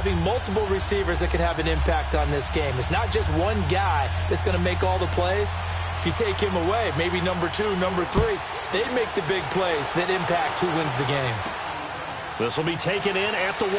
having multiple receivers that can have an impact on this game. It's not just one guy that's going to make all the plays. If you take him away, maybe number 2, number 3, they make the big plays that impact who wins the game. This will be taken in at the 1.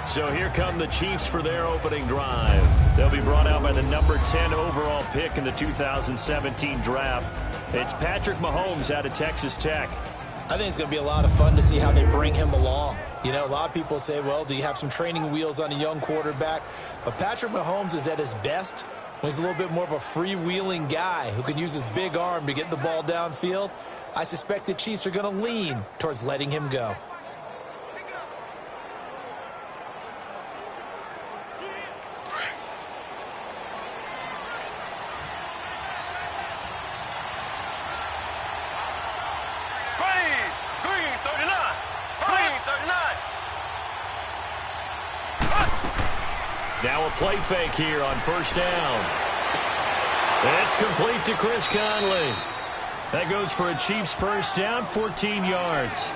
So here come the Chiefs for their opening drive. They'll be brought out by the number 10 overall pick in the 2017 draft. It's Patrick Mahomes out of Texas Tech. I think it's going to be a lot of fun to see how they bring him along. You know, a lot of people say, well, do you have some training wheels on a young quarterback? But Patrick Mahomes is at his best when he's a little bit more of a freewheeling guy who can use his big arm to get the ball downfield. I suspect the Chiefs are going to lean towards letting him go. Now a play fake here on first down. It's complete to Chris Conley. That goes for a Chiefs first down, 14 yards.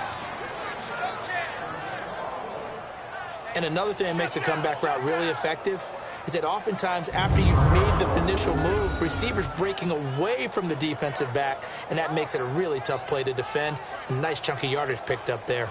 And another thing that makes a comeback route really effective is that oftentimes after you've made the initial move, receivers breaking away from the defensive back, and that makes it a really tough play to defend. A nice chunk of yardage picked up there.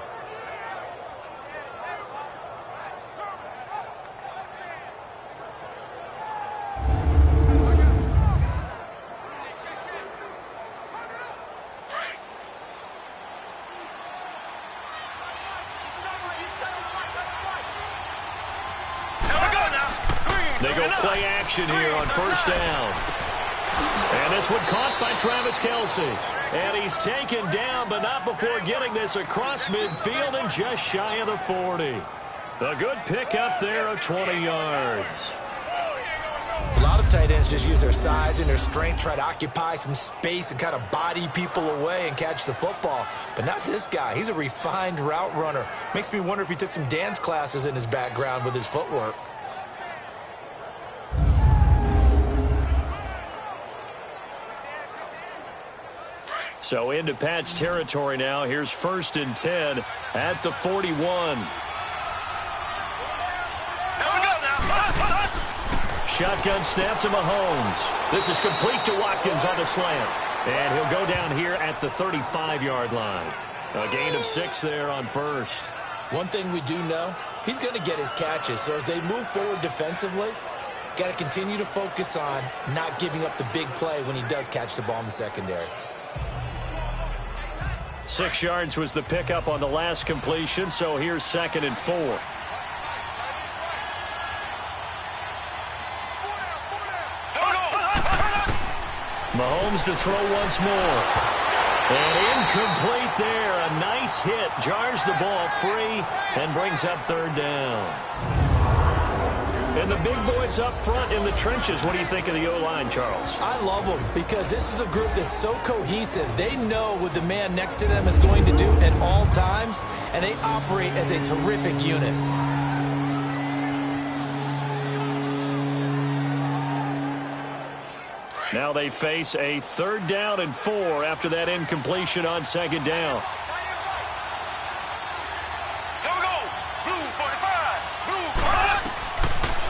They go play action here on first down. And this one caught by Travis Kelce. And he's taken down, but not before getting this across midfield and just shy of the 40. A good pickup there of 20 yards. A lot of tight ends just use their size and their strength, try to occupy some space and kind of body people away and catch the football. But not this guy. He's a refined route runner. Makes me wonder if he took some dance classes in his background with his footwork. So into Pat's territory now. Here's 1st and 10 at the 41. Shotgun snap to Mahomes. This is complete to Watkins on the slant. And he'll go down here at the 35-yard line. A gain of 6 there on first. One thing we do know, he's going to get his catches. So as they move forward defensively, got to continue to focus on not giving up the big play when he does catch the ball in the secondary. 6 yards was the pickup on the last completion, so here's 2nd and 4. Mahomes to throw once more. And incomplete there. A nice hit. Jars the ball free and brings up 3rd down. And the big boys up front in the trenches. What do you think of the O-line, Charles? I love them because this is a group that's so cohesive. They know what the man next to them is going to do at all times, and they operate as a terrific unit. Now they face a 3rd down and 4 after that incompletion on 2nd down.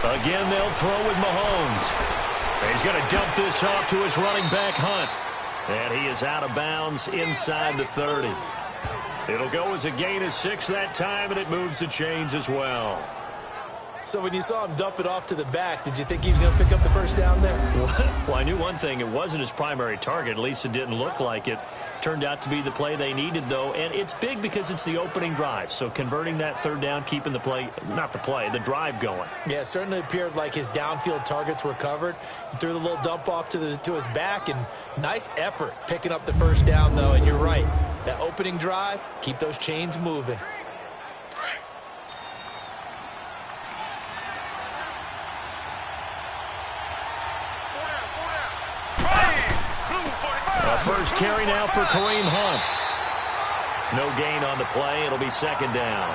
Again, they'll throw with Mahomes. He's going to dump this off to his running back, Hunt. And he is out of bounds inside the 30. It'll go as a gain of 6 that time, and it moves the chains as well. So when you saw him dump it off to the back, did you think he was going to pick up the first down there? Well, I knew one thing. It wasn't his primary target. At least it didn't look like it. Turned out to be the play they needed, though. And it's big because it's the opening drive. So converting that 3rd down, keeping the play, not the play, the drive going. Yeah, it certainly appeared like his downfield targets were covered. He threw the little dump off to his back, and nice effort picking up the first down, though. And you're right. That opening drive, keep those chains moving. First carry now for Kareem Hunt. No gain on the play. It'll be 2nd down.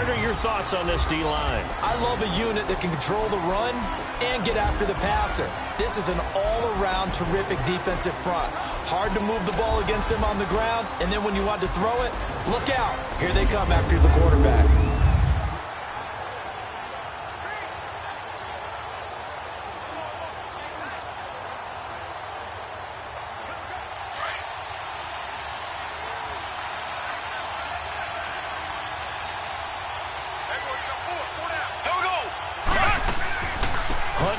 Andrew, your thoughts on this D-line? I love a unit that can control the run and get after the passer. This is an all-around terrific defensive front. Hard to move the ball against them on the ground, and then when you want to throw it, look out. Here they come after the quarterback.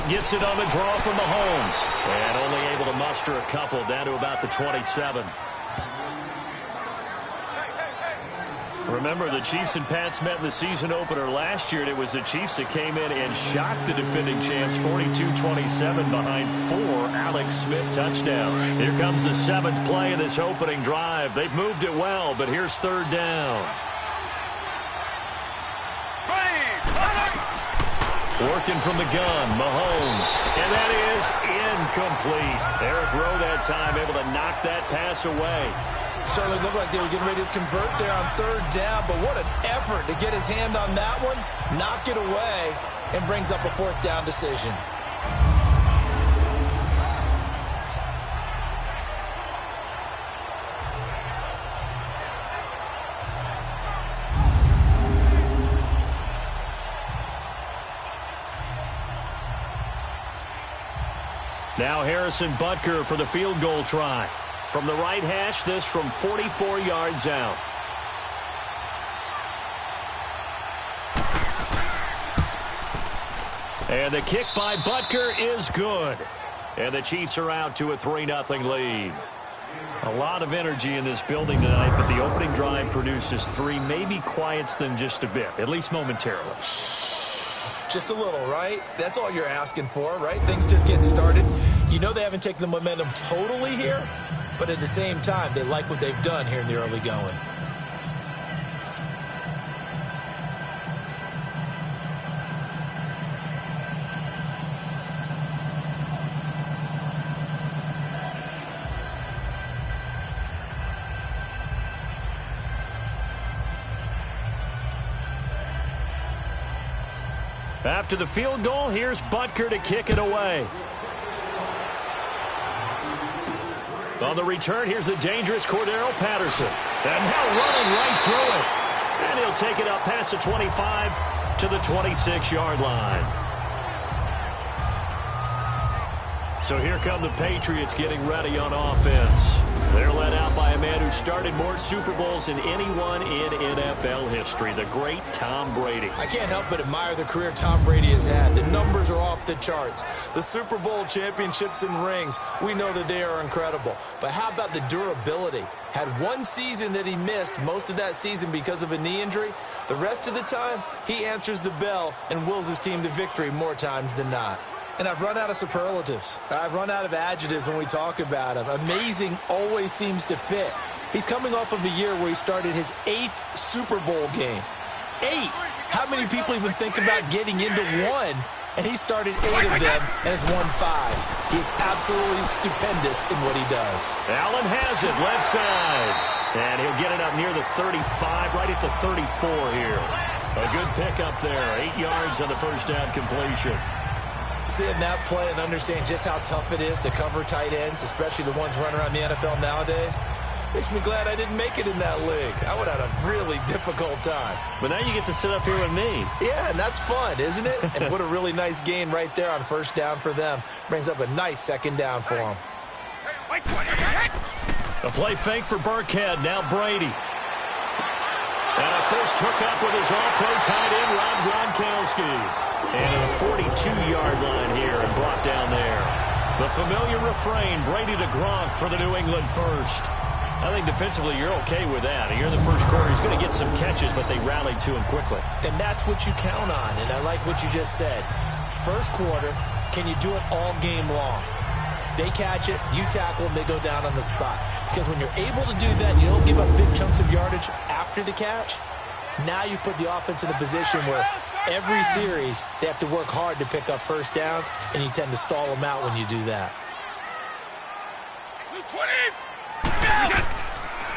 Gets it on the draw from Mahomes. And only able to muster a couple down to about the 27. Remember, the Chiefs and Pats met in the season opener last year, and it was the Chiefs that came in and shocked the defending champs 42-27 behind 4 Alex Smith touchdowns. Here comes the 7th play of this opening drive. They've moved it well, but here's 3rd down. Working from the gun, Mahomes. And that is incomplete. Eric Rowe that time able to knock that pass away. Certainly looked like they were getting ready to convert there on 3rd down, but what an effort to get his hand on that one, knock it away, and brings up a 4th down decision. Now Harrison Butker for the field goal try. From the right hash, this from 44 yards out. And the kick by Butker is good. And the Chiefs are out to a 3-0 lead. A lot of energy in this building tonight, but the opening drive produces 3, maybe quiets them just a bit, at least momentarily. Just a little, right? That's all you're asking for, right? Things just getting started. You know they haven't taken the momentum totally here, but at the same time, they like what they've done here in the early going. After the field goal, here's Butker to kick it away. On the return, here's the dangerous Cordero Patterson. And now running right through it. And he'll take it up past the 25 to the 26-yard line. So here come the Patriots getting ready on offense. They're led out by a man who started more Super Bowls than anyone in NFL history, the great Tom Brady. I can't help but admire the career Tom Brady has had. The numbers are off the charts. The Super Bowl championships and rings, we know that they are incredible. But how about the durability? Had one season that he missed, most of that season because of a knee injury. The rest of the time, he answers the bell and wills his team to victory more times than not. And I've run out of superlatives. I've run out of adjectives when we talk about him. Amazing always seems to fit. He's coming off of a year where he started his 8th Super Bowl game. 8! How many people even think about getting into one? And he started 8 of them and has won 5. He's absolutely stupendous in what he does. Allen has it, left side. And he'll get it up near the 35, right at the 34 here. A good pickup there. 8 yards on the first down completion. Seeing that play and understand just how tough it is to cover tight ends, especially the ones running around the NFL nowadays, makes me glad I didn't make it in that league. I would have had a really difficult time. But now you get to sit up here with me. Yeah, and that's fun, isn't it? And what a really nice gain right there on 1st down for them. Brings up a nice 2nd down for them. A play fake for Burkhead. Now Brady. And a first hookup with his all-pro tight end, Rob Gronkowski. And a 42-yard line here and brought down there. The familiar refrain, Brady to Gronk for the New England first. I think defensively you're okay with that. Here in the first quarter, he's going to get some catches, but they rallied to him quickly. And that's what you count on, and I like what you just said. First quarter, can you do it all game long? They catch it, you tackle them, they go down on the spot. Because when you're able to do that, you don't give up big chunks of yardage after the catch. Now you put the offense in a position where every series they have to work hard to pick up 1st downs, and you tend to stall them out when you do that.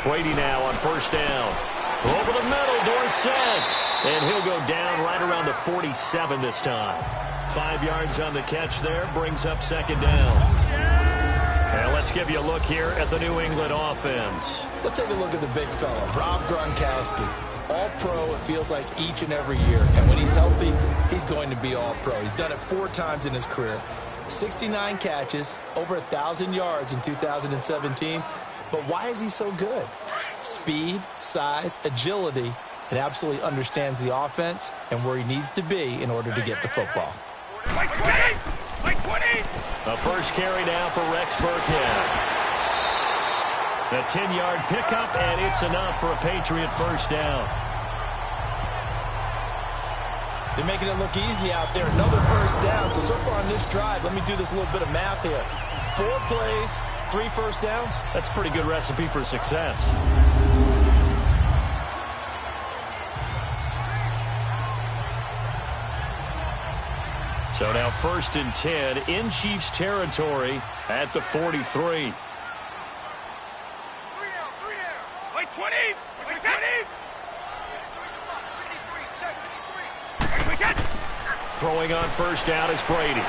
Brady now on 1st down. Over the middle, Dorsett. And he'll go down right around the 47 this time. 5 yards on the catch there, brings up second down. And let's give you a look here at the New England offense. Let's take a look at the big fella, Rob Gronkowski. All-pro, it feels like, each and every year. And when he's healthy, he's going to be all-pro. He's done it 4 times in his career. 69 catches, over 1,000 yards in 2017. But why is he so good? Speed, size, agility, and absolutely understands the offense and where he needs to be in order to get the football. A first carry now for Rex Burkhead. The 10-yard pickup, and it's enough for a Patriot first down. They're making it look easy out there. Another first down. So far on this drive, let me do this little bit of math here. 4 plays, 3 first downs. That's a pretty good recipe for success. So now 1st and 10 in Chiefs territory at the 43. Throwing on first down is Brady.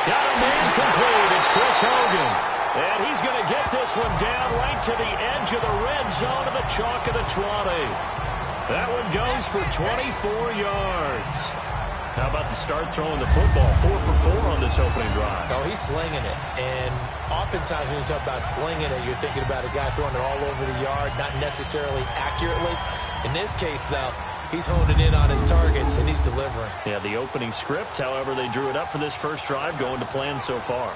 Got a man complete. It's Chris Hogan. And he's going to get this one down right to the edge of the red zone of the chalk of the 20. That one goes for 24 yards. How about the start throwing the football? 4 for 4 on this opening drive. Oh, he's slinging it. And oftentimes when you talk about slinging it, you're thinking about a guy throwing it all over the yard, not necessarily accurately. In this case, though, he's honing in on his targets, and he's delivering. Yeah, the opening script, however, they drew it up for this first drive, going to plan so far.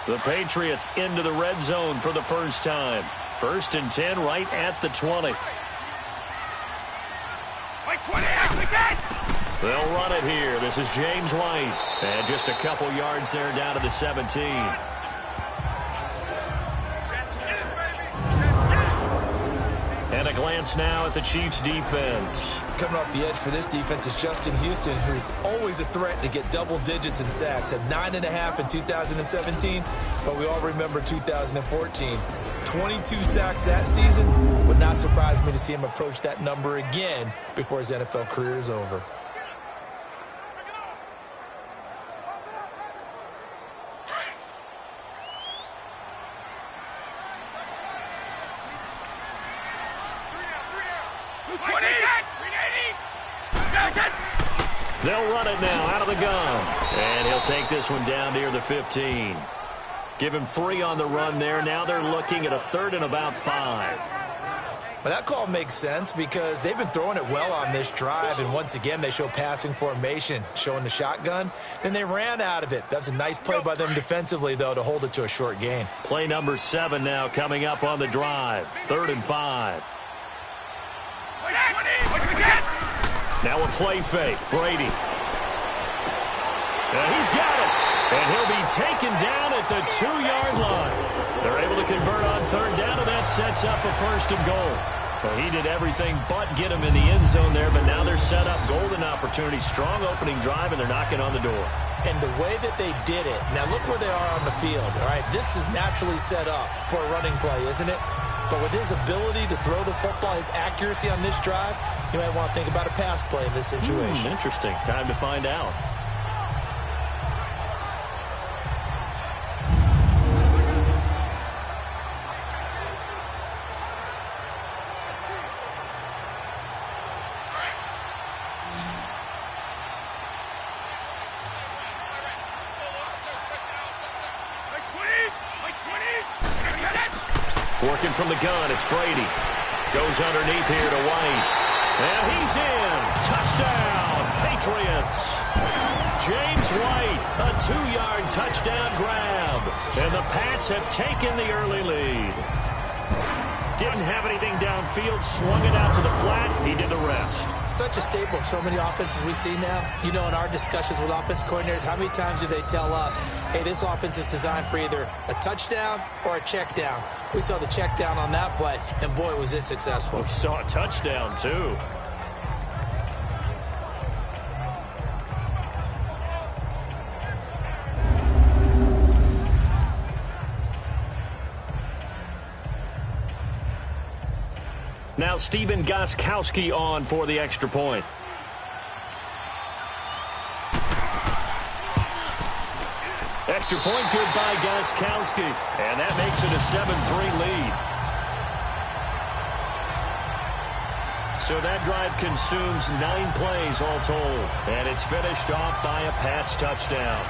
The Patriots into the red zone for the first time. 1st and 10 right at the 20. They'll run it here. This is James White. And just a couple yards there down to the 17. And a glance now at the Chiefs' defense. Coming off the edge for this defense is Justin Houston, who's always a threat to get double digits in sacks. Had 9.5 in 2017, but we all remember 2014. 22 sacks that season. Would not surprise me to see him approach that number again before his NFL career is over. They'll run it now out of the gun. And he'll take this one down near the 15. Give him 3 on the run there. Now they're looking at a 3rd and about 5. Well, that call makes sense because they've been throwing it well on this drive, and once again they show passing formation, showing the shotgun. Then they ran out of it. That's a nice play by them defensively, though, to hold it to a short gain. Play number 7 now coming up on the drive. 3rd and 5. Now a play fake. Brady. And he's got it. And he'll be taken down at the 2-yard line. They're able to convert on 3rd down, and that sets up a 1st and goal. Well, he did everything but get him in the end zone there, but now they're set up. Golden opportunity, strong opening drive, and they're knocking on the door. And the way that they did it, now look where they are on the field. All right, this is naturally set up for a running play, isn't it? But with his ability to throw the football, his accuracy on this drive, you might want to think about a pass play in this situation. Interesting. Time to find out. Working from the gun, it's Brady. Goes underneath here to White. And he's in. Touchdown, Patriots. James White, a 2-yard touchdown grab. And the Pats have taken the early lead. Didn't have anything downfield, swung it out to the flat. He did the rest. Such a staple of so many offenses we see now. You know, in our discussions with offense coordinators, how many times do they tell us, hey, this offense is designed for either a touchdown or a check down. We saw the check down on that play, and boy, was it successful. We saw a touchdown, too. Now Steven Gostkowski on for the extra point. Extra point good by Gostkowski, and that makes it a 7-3 lead. So that drive consumes 9 plays all told, and it's finished off by a Pats touchdown.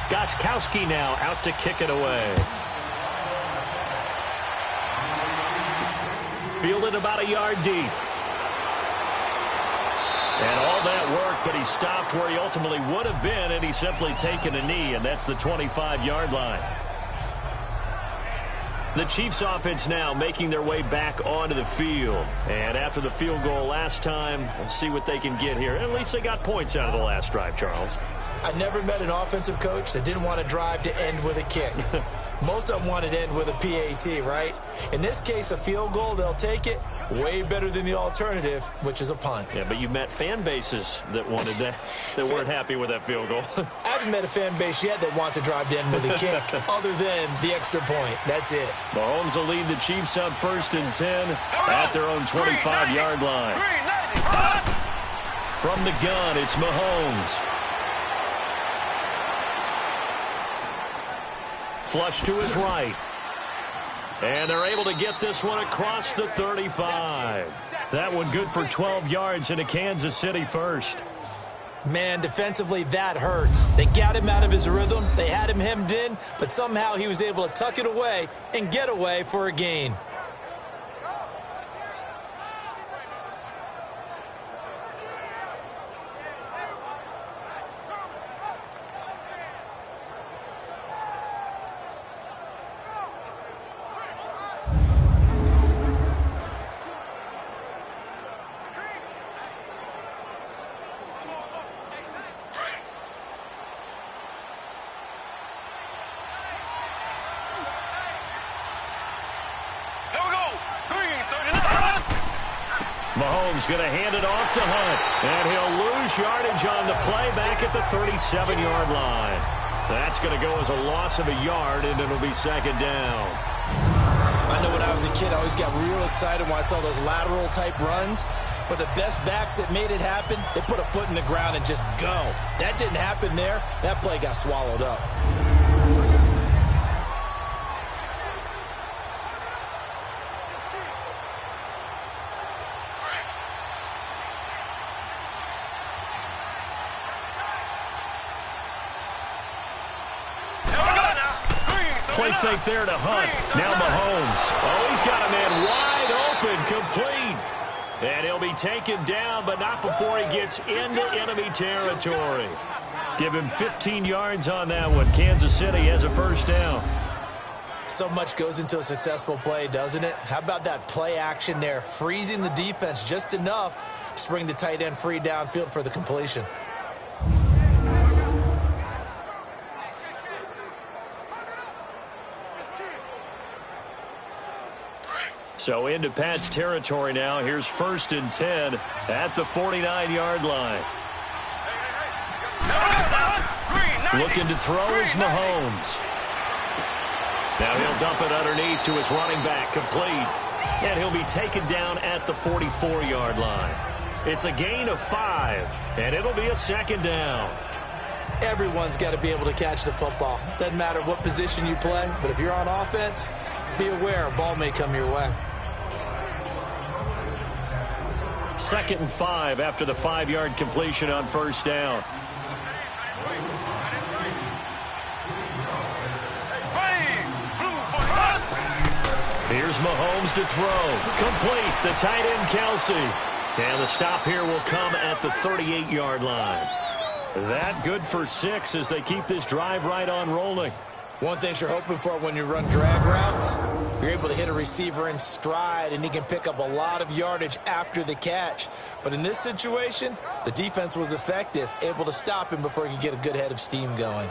Gostkowski now out to kick it away. Fielded about a yard deep. And all that work, but he stopped where he ultimately would have been, and he's simply taken a knee, and that's the 25-yard line. The Chiefs offense now making their way back onto the field. And after the field goal last time, we'll see what they can get here. At least they got points out of the last drive, Charles. I never met an offensive coach that didn't want a drive to end with a kick. Most of them wanted to end with a PAT, right? In this case, a field goal, they'll take it. Way better than the alternative, which is a punt. Yeah, but you met fan bases that wanted that, that weren't happy with that field goal. I haven't met a fan base yet that wants a drive to end with a kick, other than the extra point. That's it. Mahomes will lead the Chiefs on 1st and 10 at their own 25-yard line. From the gun, it's Mahomes. Flush to his right. And they're able to get this one across the 35. That one good for 12 yards into Kansas City first. Man, defensively, that hurts. They got him out of his rhythm. They had him hemmed in, but somehow he was able to tuck it away and get away for a gain. Mahomes going to hand it off to Hunt, and he'll lose yardage on the play back at the 37-yard line. That's going to go as a loss of a yard, and it'll be 2nd down. I know when I was a kid, I always got real excited when I saw those lateral-type runs. But the best backs that made it happen, they put a foot in the ground and just go. That didn't happen there. That play got swallowed up. Play fake there to Hunt. Now Mahomes. Oh, he's got a man wide open, complete. And he'll be taken down, but not before he gets into enemy territory. Give him 15 yards on that one. Kansas City has a 1st down. So much goes into a successful play, doesn't it? How about that play action there? Freezing the defense just enough to bring the tight end free downfield for the completion. So into Pat's territory now. Here's 1st and 10 at the 49-yard line. Looking to throw is Mahomes. Now he'll dump it underneath to his running back, complete. And he'll be taken down at the 44-yard line. It's a gain of 5, and it'll be a 2nd down. Everyone's got to be able to catch the football. Doesn't matter what position you play, but if you're on offense, be aware a ball may come your way. 2nd and 5 after the 5-yard completion on 1st down. Here's Mahomes to throw. Complete. The tight end, Kelsey. And the stop here will come at the 38-yard line. That good for 6 as they keep this drive right on rolling. One thing you're hoping for when you run drag routes, you're able to hit a receiver in stride, and he can pick up a lot of yardage after the catch. But in this situation, the defense was effective, able to stop him before he could get a good head of steam going.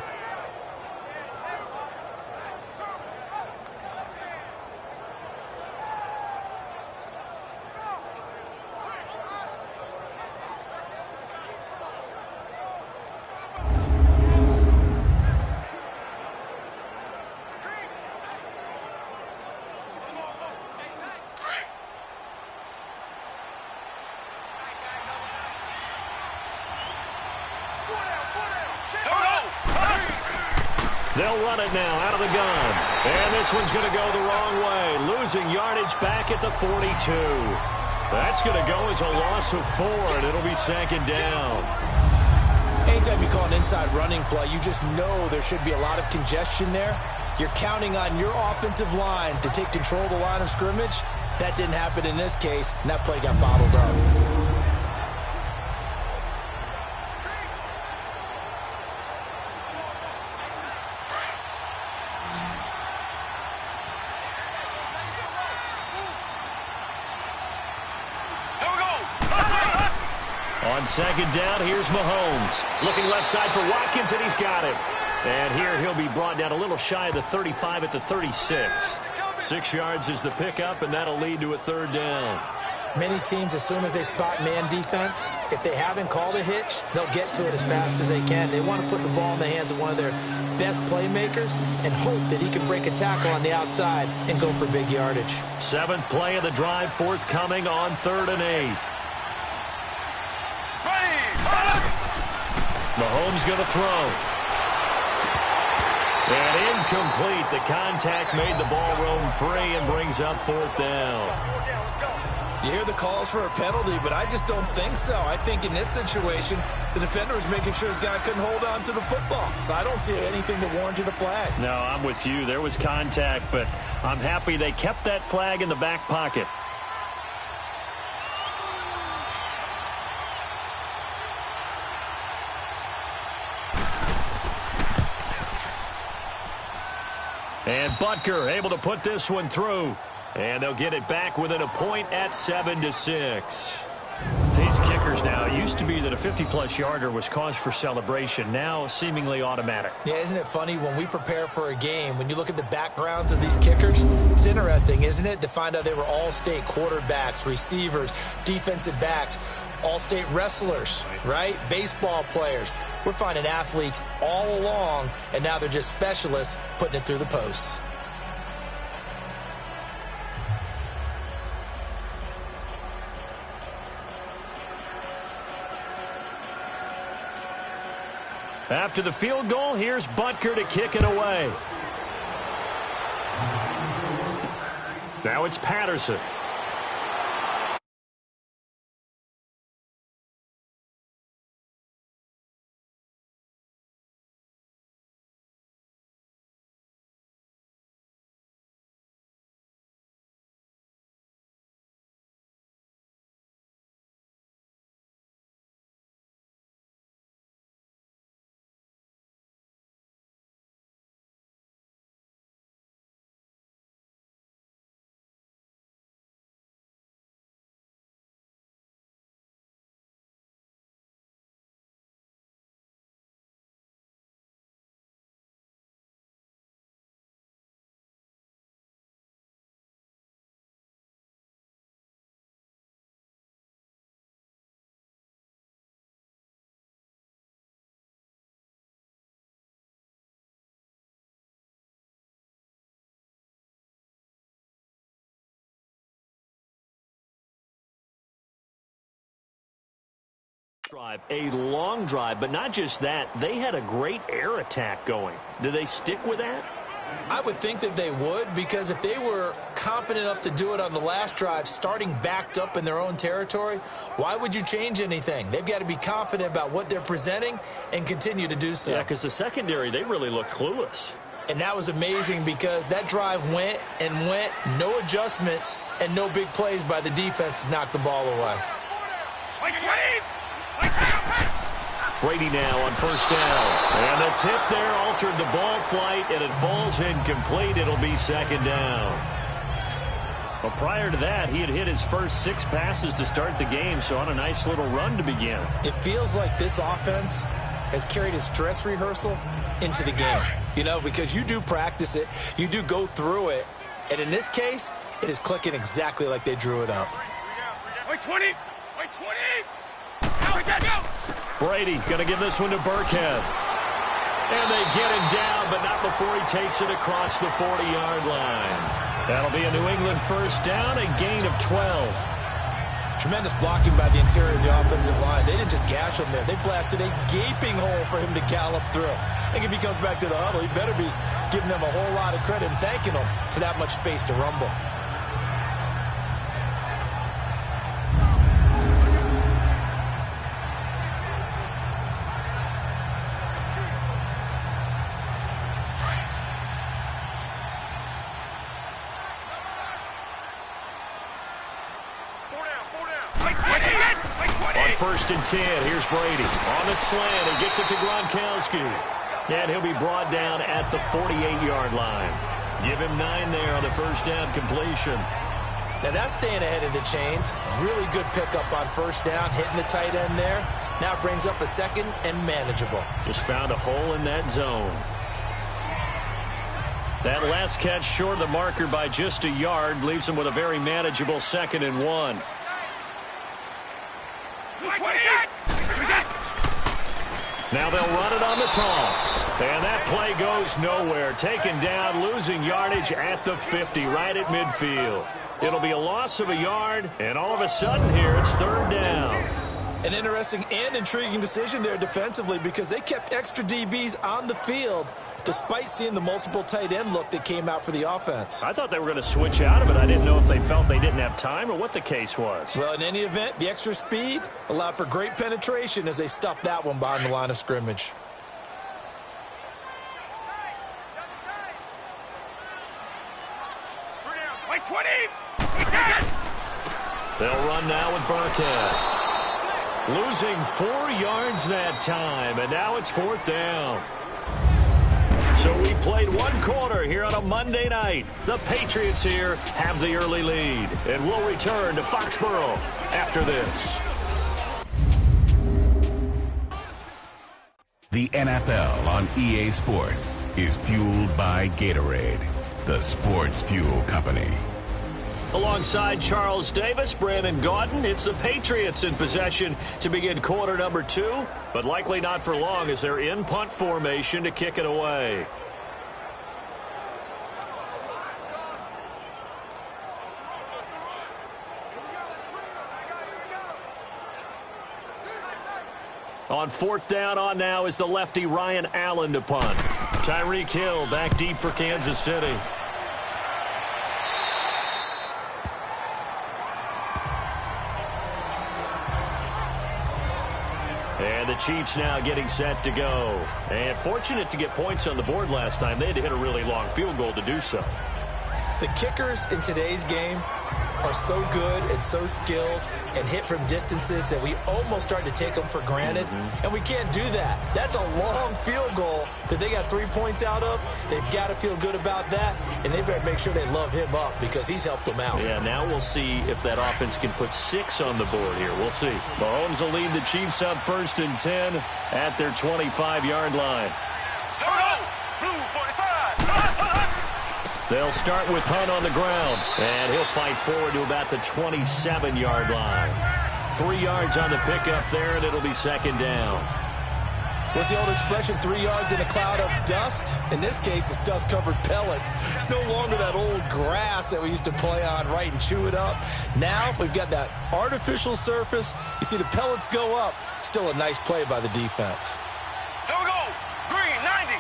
They'll run it now out of the gun. And this one's going to go the wrong way. Losing yardage back at the 42. That's going to go as a loss of 4, and it'll be 2nd down. Anytime you call an inside running play, you just know there should be a lot of congestion there. You're counting on your offensive line to take control of the line of scrimmage. That didn't happen in this case, and that play got bottled up. On 2nd down, here's Mahomes. Looking left side for Watkins, and he's got him. And here he'll be brought down a little shy of the 35 at the 36. 6 yards is the pickup, and that'll lead to a 3rd down. Many teams, as soon as they spot man defense, if they haven't called a hitch, they'll get to it as fast as they can. They want to put the ball in the hands of one of their best playmakers and hope that he can break a tackle on the outside and go for big yardage. 7th play of the drive forthcoming on 3rd and 8. Mahomes going to throw. And incomplete. The contact made the ball roam free and brings up 4th down. You hear the calls for a penalty, but I just don't think so. I think in this situation, the defender was making sure his guy couldn't hold on to the football. So I don't see anything that warranted a flag. No, I'm with you. There was contact, but I'm happy they kept that flag in the back pocket. And Butker able to put this one through. And they'll get it back within a point at 7-6. These kickers now, it used to be that a 50-plus yarder was cause for celebration. Now seemingly automatic. Yeah, isn't it funny when we prepare for a game, when you look at the backgrounds of these kickers, it's interesting, isn't it, to find out they were all-state quarterbacks, receivers, defensive backs, all-state wrestlers, right? Baseball players. We're finding athletes all along, and now they're just specialists putting it through the posts. After the field goal, here's Butker to kick it away. Now it's Patterson. Drive, a long drive, but not just that. They had a great air attack going. Do they stick with that? I would think that they would, because if they were confident enough to do it on the last drive, starting backed up in their own territory, why would you change anything? They've got to be confident about what they're presenting and continue to do so. Yeah, because the secondary, they really look clueless. And that was amazing because that drive went and went, no adjustments and no big plays by the defense to knock the ball away. Brady now on first down. And the tip there altered the ball flight, and it falls incomplete. It'll be second down. Well, prior to that, he had hit his first 6 passes to start the game, so on a nice little run to begin. It feels like this offense has carried its dress rehearsal into the game. You know, because you do practice it, you do go through it, and in this case, it is clicking exactly like they drew it up. Wait 20! Wait 20! Go! Brady going to give this one to Burkhead. And they get him down, but not before he takes it across the 40-yard line. That'll be a New England first down, a gain of 12. Tremendous blocking by the interior of the offensive line. They didn't just gash him there. They blasted a gaping hole for him to gallop through. I think if he comes back to the huddle, he better be giving them a whole lot of credit and thanking them for that much space to rumble. First and 10, here's Brady. On the slant, he gets it to Gronkowski. And he'll be brought down at the 48-yard line. Give him 9 there on the first down completion. Now that's staying ahead of the chains. Really good pickup on first down, hitting the tight end there. Now brings up a second and manageable. Just found a hole in that zone. That last catch short of the marker by just a yard leaves him with a very manageable 2nd and 1. Now they'll run it on the toss. And that play goes nowhere. Taken down, losing yardage at the 50, right at midfield. It'll be a loss of a yard, and all of a sudden here it's 3rd down. An interesting and intriguing decision there defensively because they kept extra DBs on the field despite seeing the multiple tight end look that came out for the offense. I thought they were going to switch out of it. I didn't know if they felt they didn't have time or what the case was. Well, in any event, the extra speed allowed for great penetration as they stuffed that one behind the line of scrimmage. Wait 20! They'll run now with Burkhead. Losing 4 yards that time, and now it's 4th down. So we played 1 quarter here on a Monday night. The Patriots here have the early lead. And we'll return to Foxborough after this. The NFL on EA Sports is fueled by Gatorade, the sports fuel company. Alongside Charles Davis, Brandon Gaudin, it's the Patriots in possession to begin quarter number 2, but likely not for long as they're in punt formation to kick it away. On 4th down on now is the lefty Ryan Allen to punt. Tyreek Hill back deep for Kansas City. And the Chiefs now getting set to go. And fortunate to get points on the board last time. They had to hit a really long field goal to do so. The kickers in today's game are so good and so skilled and hit from distances that we almost start to take them for granted. And we can't do that. That's a long field goal that they got 3 points out of. They've got to feel good about that, and they better make sure they love him up because he's helped them out. Yeah, now we'll see if that offense can put 6 on the board here. We'll see. Mahomes will lead the Chiefs up 1st and 10 at their 25-yard line. They'll start with Hunt on the ground, and he'll fight forward to about the 27-yard line. 3 yards on the pickup there, and it'll be 2nd down. What's the old expression, 3 yards in a cloud of dust? In this case, it's dust-covered pellets. It's no longer that old grass that we used to play on, right, and chew it up. Now we've got that artificial surface. You see the pellets go up. Still a nice play by the defense. Here we go. Green, 90.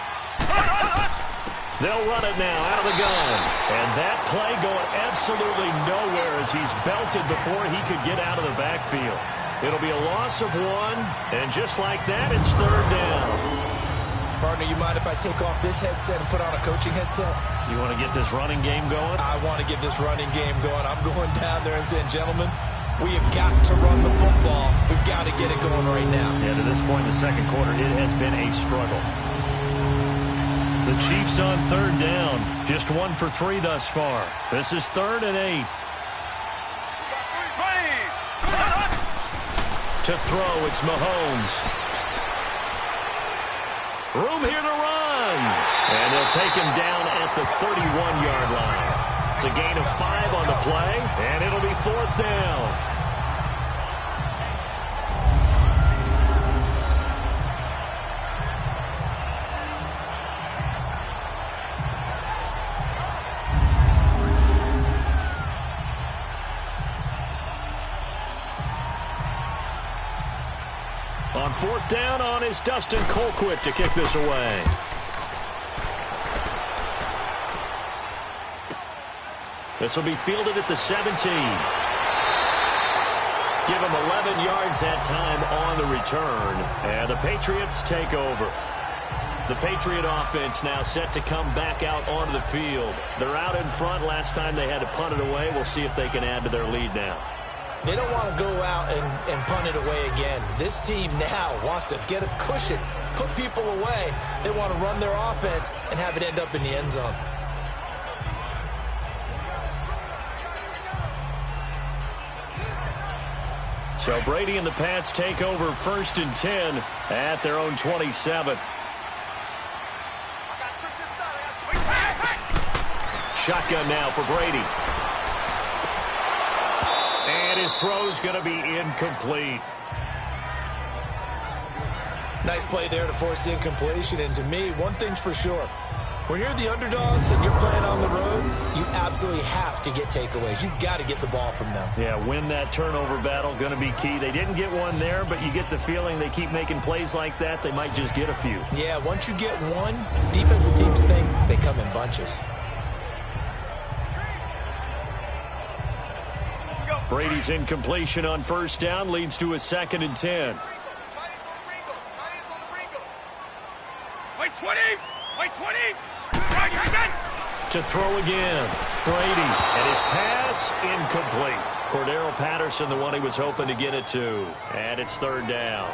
They'll run it now out of the gun. And that play going absolutely nowhere as he's belted before he could get out of the backfield. It'll be a loss of 1, and just like that, it's 3rd down. Partner, you mind if I take off this headset and put on a coaching headset? You want to get this running game going? I want to get this running game going. I'm going down there and saying, gentlemen, We have got to run the football. We've got to get it going right now. Yeah, to this point in the second quarter, it has been a struggle. The Chiefs on third down. Just 1 for 3 thus far. This is 3rd and 8. To throw, it's Mahomes. Room here to run. And they'll take him down at the 31-yard line. It's a gain of 5 on the play, and it'll be 4th down. On 4th down on is Dustin Colquitt to kick this away. This will be fielded at the 17. Give him 11 yards that time on the return. And the Patriots take over. The Patriot offense now set to come back out onto the field. They're out in front. Last time they had to punt it away. We'll see if they can add to their lead now. They don't want to go out and punt it away again. This team now wants to get a cushion, put people away. They want to run their offense and have it end up in the end zone. So Brady and the Pats take over 1st and 10 at their own 27. Shotgun now for Brady. And his throw's going to be incomplete. Nice play there to force the incompletion. And to me, one thing's for sure. When you're the underdogs and you're playing on the road, you absolutely have to get takeaways. You've got to get the ball from them. Yeah, win that turnover battle, going to be key. They didn't get one there, but you get the feeling they keep making plays like that, they might just get a few. Yeah, once you get one, defensive teams think they come in bunches. Brady's incompletion on 1st down leads to a 2nd and 10. Wait 20! Wait 20! To throw again. Brady, and his pass incomplete. Cordero Patterson, the one he was hoping to get it to. And it's 3rd down.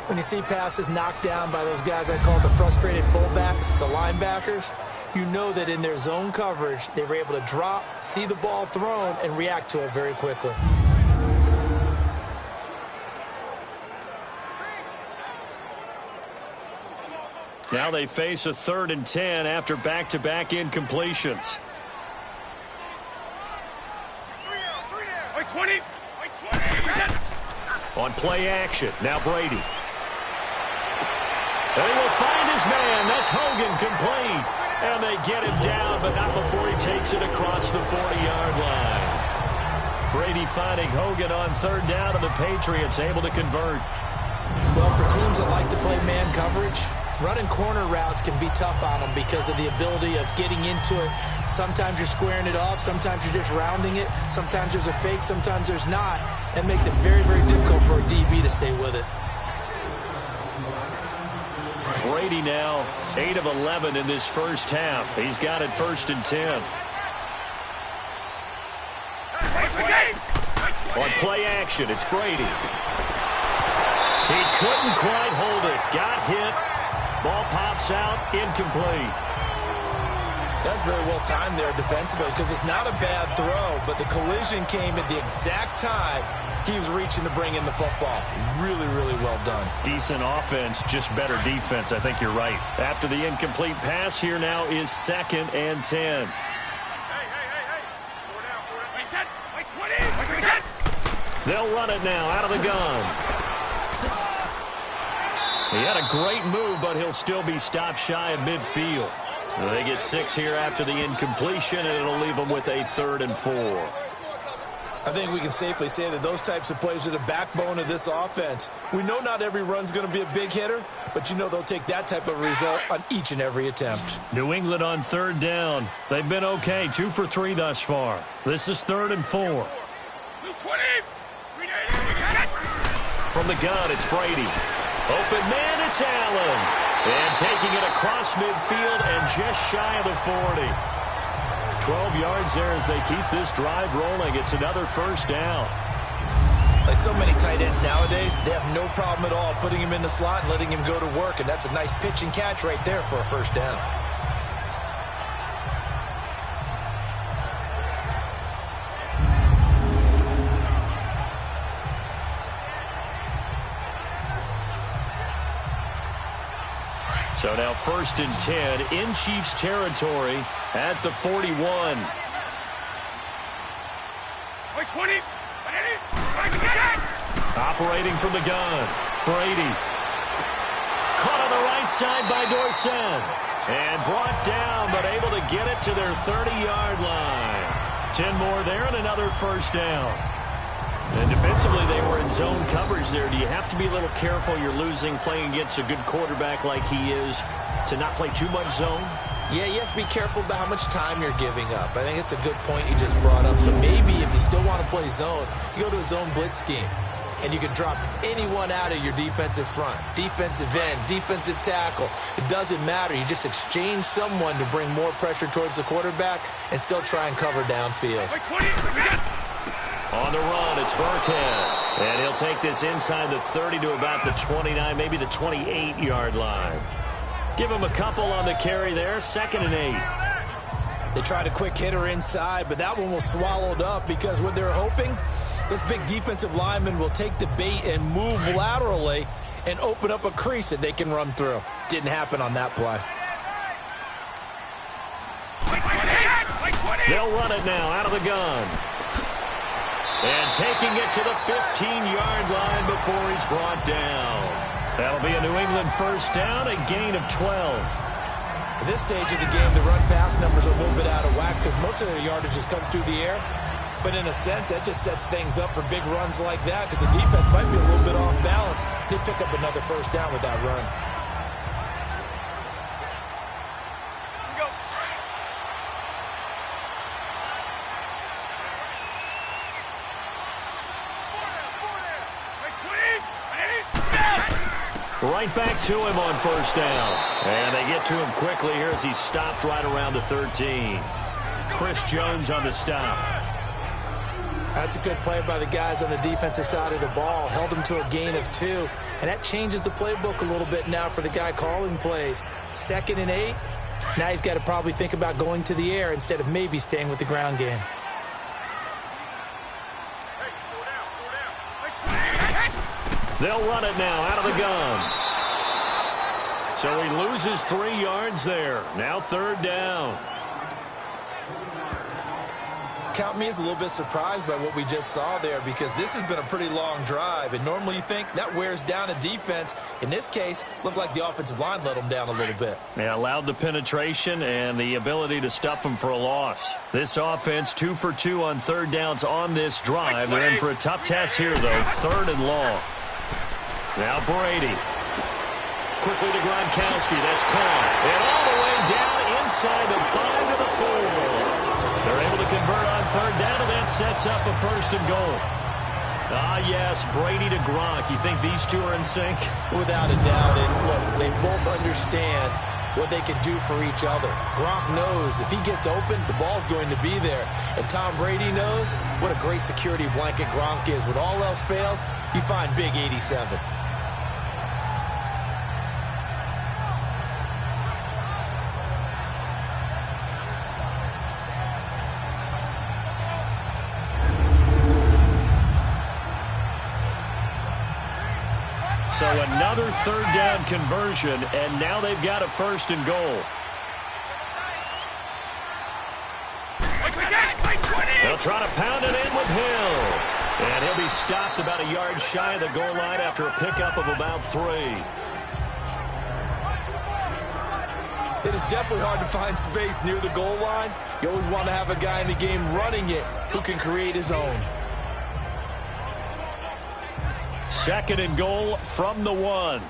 When you see passes knocked down by those guys I call the frustrated fullbacks, the linebackers, you know that in their zone coverage, they were able to drop, see the ball thrown, and react to it very quickly. Now they face a 3rd and 10 after back-to-back incompletions. Wait 20! Wait 20! On play action, now Brady. And he will find his man. That's Hogan complete. And they get him down, but not before he takes it across the 40-yard line. Brady finding Hogan on 3rd down, and the Patriots able to convert. Well, for teams that like to play man coverage, running corner routes can be tough on them because of the ability of getting into it. Sometimes you're squaring it off. Sometimes you're just rounding it. Sometimes there's a fake. Sometimes there's not. That makes it very, very difficult for a DB to stay with it. Brady now 8 of 11 in this first half. He's got it 1st and 10. On play action, it's Brady. He couldn't quite hold it. Got hit. Ball pops out, incomplete. That's very well timed there defensively because it's not a bad throw, but the collision came at the exact time he was reaching to bring in the football. Really, really well done. Decent offense, just better defense. I think you're right. After the incomplete pass, here now is 2nd and 10. They'll run it now out of the gun. He had a great move, but he'll still be stopped shy of midfield. They get 6 here after the incompletion, and it'll leave them with a 3rd and 4. I think we can safely say that those types of plays are the backbone of this offense. We know not every run's going to be a big hitter, but you know they'll take that type of result on each and every attempt. New England on 3rd down. They've been okay, 2 for 3 thus far. This is 3rd and 4. From the gun, it's Brady. Open man, it's Allen. And taking it across midfield and just shy of the 40. 12 yards there as they keep this drive rolling. It's another 1st down. Like so many tight ends nowadays, they have no problem at all putting him in the slot and letting him go to work, and that's a nice pitch and catch right there for a first down. So now 1st and 10 in Chiefs territory at the 41. 20. Operating from the gun, Brady. Caught on the right side by Dorsett. And brought down, but able to get it to their 30-yard line. 10 more there and another first down. And defensively, they were in zone coverage there. Do you have to be a little careful? You're losing playing against a good quarterback like he is to not play too much zone? Yeah, you have to be careful about how much time you're giving up. I think it's a good point you just brought up. So maybe if you still want to play zone, you go to a zone blitz scheme. And you can drop anyone out of your defensive front. Defensive end, defensive tackle. It doesn't matter. You just exchange someone to bring more pressure towards the quarterback and still try and cover downfield. On the run, it's Burkhead. And he'll take this inside the 30 to about the 29, maybe the 28-yard line. Give him a couple on the carry there. 2nd and 8. They tried a quick hitter inside, but that one was swallowed up because what they're hoping, this big defensive lineman will take the bait and move laterally and open up a crease that they can run through. Didn't happen on that play. They'll run it now out of the gun. And taking it to the 15-yard line before he's brought down. That'll be a New England first down, a gain of 12. At this stage of the game, the run-pass numbers are a little bit out of whack because most of their yardage has come through the air. But in a sense, that just sets things up for big runs like that because the defense might be a little bit off balance. They pick up another first down with that run. Right back to him on first down. And they get to him quickly here as he stopped right around the 13. Chris Jones on the stop. That's a good play by the guys on the defensive side of the ball. Held them to a gain of 2. And that changes the playbook a little bit now for the guy calling plays. 2nd and 8. Now he's got to probably think about going to the air instead of maybe staying with the ground game. They'll run it now out of the gun. So he loses 3 yards there. Now 3rd down. Count me as a little bit surprised by what we just saw there because this has been a pretty long drive. And normally you think that wears down a defense. In this case, looked like the offensive line let them down a little bit. Yeah, allowed the penetration and the ability to stuff them for a loss. This offense 2 for 2 on 3rd downs on this drive. They're in for a tough test here, though. 3rd and long. Now Brady. Quickly to Gronkowski. That's caught. And all the way down inside the 5 to the 4. They're able to convert on 3rd down, and that sets up a 1st and goal. Ah, yes, Brady to Gronk. You think these two are in sync? Without a doubt. And look, they both understand what they can do for each other. Gronk knows if he gets open, the ball's going to be there. And Tom Brady knows what a great security blanket Gronk is. When all else fails, you find big 87. So another 3rd down conversion, and now they've got a 1st and goal. They'll try to pound it in with Hill. And he'll be stopped about a yard shy of the goal line after a pickup of about 3. It is definitely hard to find space near the goal line. You always want to have a guy in the game running it who can create his own. 2nd and goal from the 1.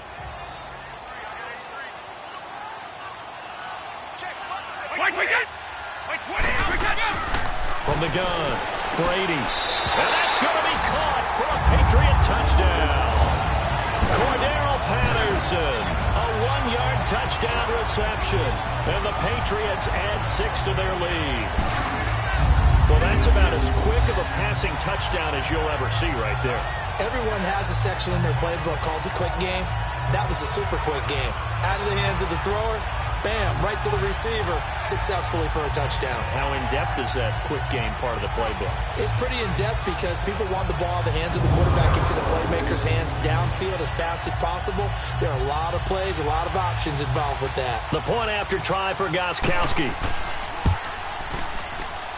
From the gun, Brady. And that's going to be caught for a Patriot touchdown. Cordero Patterson, a 1-yard touchdown reception. And the Patriots add 6 to their lead. Well, that's about as quick of a passing touchdown as you'll ever see right there. Everyone has a section in their playbook called the quick game. That was a super quick game. Out of the hands of the thrower, bam, right to the receiver, successfully for a touchdown. How in-depth is that quick game part of the playbook? It's pretty in-depth because people want the ball out of the hands of the quarterback into the playmaker's hands downfield as fast as possible. There are a lot of plays, a lot of options involved with that. The point after try for Gostkowski.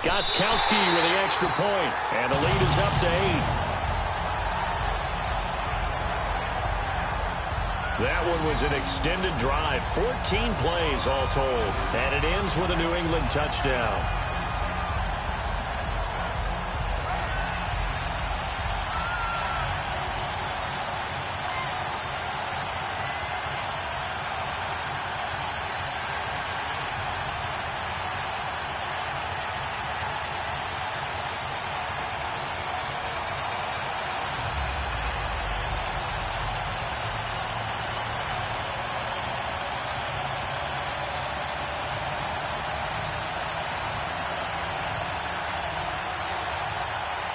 Gostkowski with the extra point, and the lead is up to 8. That one was an extended drive, 14 plays all told, and it ends with a New England touchdown.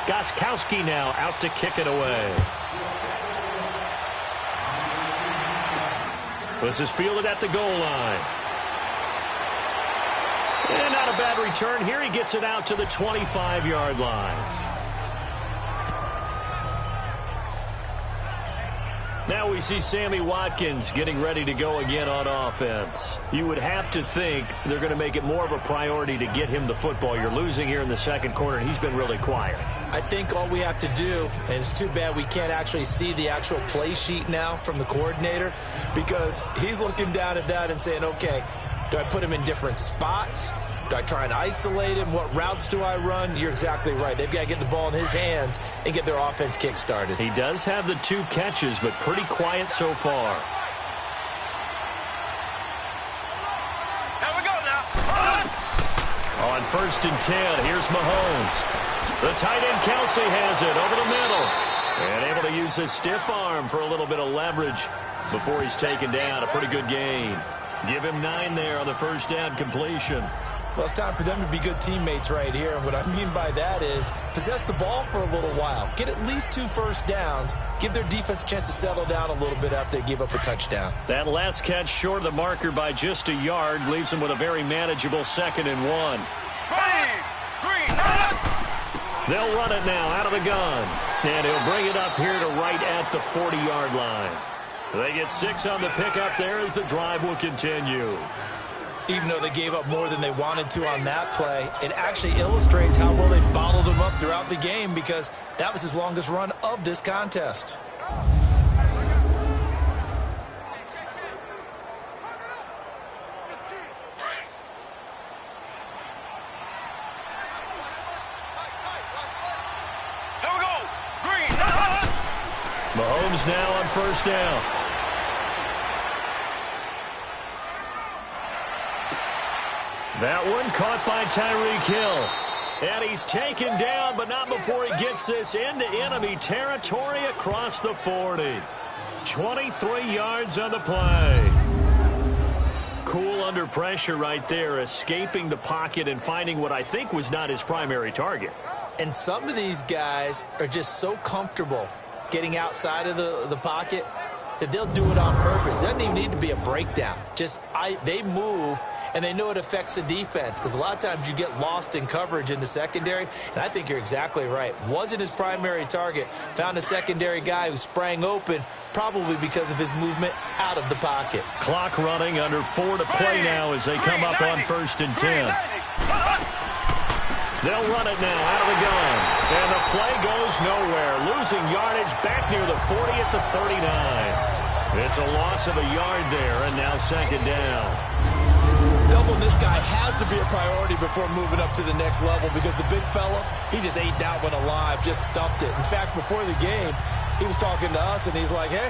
Gostkowski now out to kick it away. This is fielded at the goal line. And not a bad return here. He gets it out to the 25-yard line. Now we see Sammy Watkins getting ready to go again on offense. You would have to think they're going to make it more of a priority to get him the football. You're losing here in the second quarter, and he's been really quiet. I think all we have to do, and it's too bad we can't actually see the actual play sheet now from the coordinator, because he's looking down at that and saying, okay, do I put him in different spots? Do I try and isolate him? What routes do I run? You're exactly right. They've got to get the ball in his hands and get their offense kick-started. He does have the 2 catches, but pretty quiet so far. Here we go now. On 1st and 10, here's Mahomes. The tight end Kelsey has it over the middle. And able to use his stiff arm for a little bit of leverage before he's taken down. A pretty good gain. Give him 9 there on the first down completion. Well, it's time for them to be good teammates right here. And what I mean by that is possess the ball for a little while. Get at least 2 first downs. Give their defense a chance to settle down a little bit after they give up a touchdown. That last catch short of the marker by just a yard leaves them with a very manageable 2nd and 1. Green. They'll run it now out of the gun. And he'll bring it up here to right at the 40-yard line. They get 6 on the pickup there as the drive will continue. Even though they gave up more than they wanted to on that play, it actually illustrates how well they bottled him up throughout the game, because that was his longest run of this contest. Here we go. Green. Mahomes now on 1st down. That one caught by Tyreek Hill. And he's taken down, but not before he gets this into enemy territory across the 40. 23 yards on the play. Cool under pressure right there, escaping the pocket and finding what I think was not his primary target. And some of these guys are just so comfortable getting outside of the pocket that they'll do it on purpose. It doesn't even need to be a breakdown. They move, and they know it affects the defense, because a lot of times you get lost in coverage in the secondary, and I think you're exactly right. Wasn't his primary target. Found a secondary guy who sprang open, probably because of his movement out of the pocket. Clock running, under 4 to play now as they come up on 1st and 10. They'll run it now out of the gun. And the play goes nowhere. Losing yardage back near the 40 at the 39. It's a loss of a yard there, and now 2nd down. Doubling this guy has to be a priority before moving up to the next level, because the big fella, he just ate that one alive, just stuffed it. In fact, before the game, he was talking to us, and he's like, hey,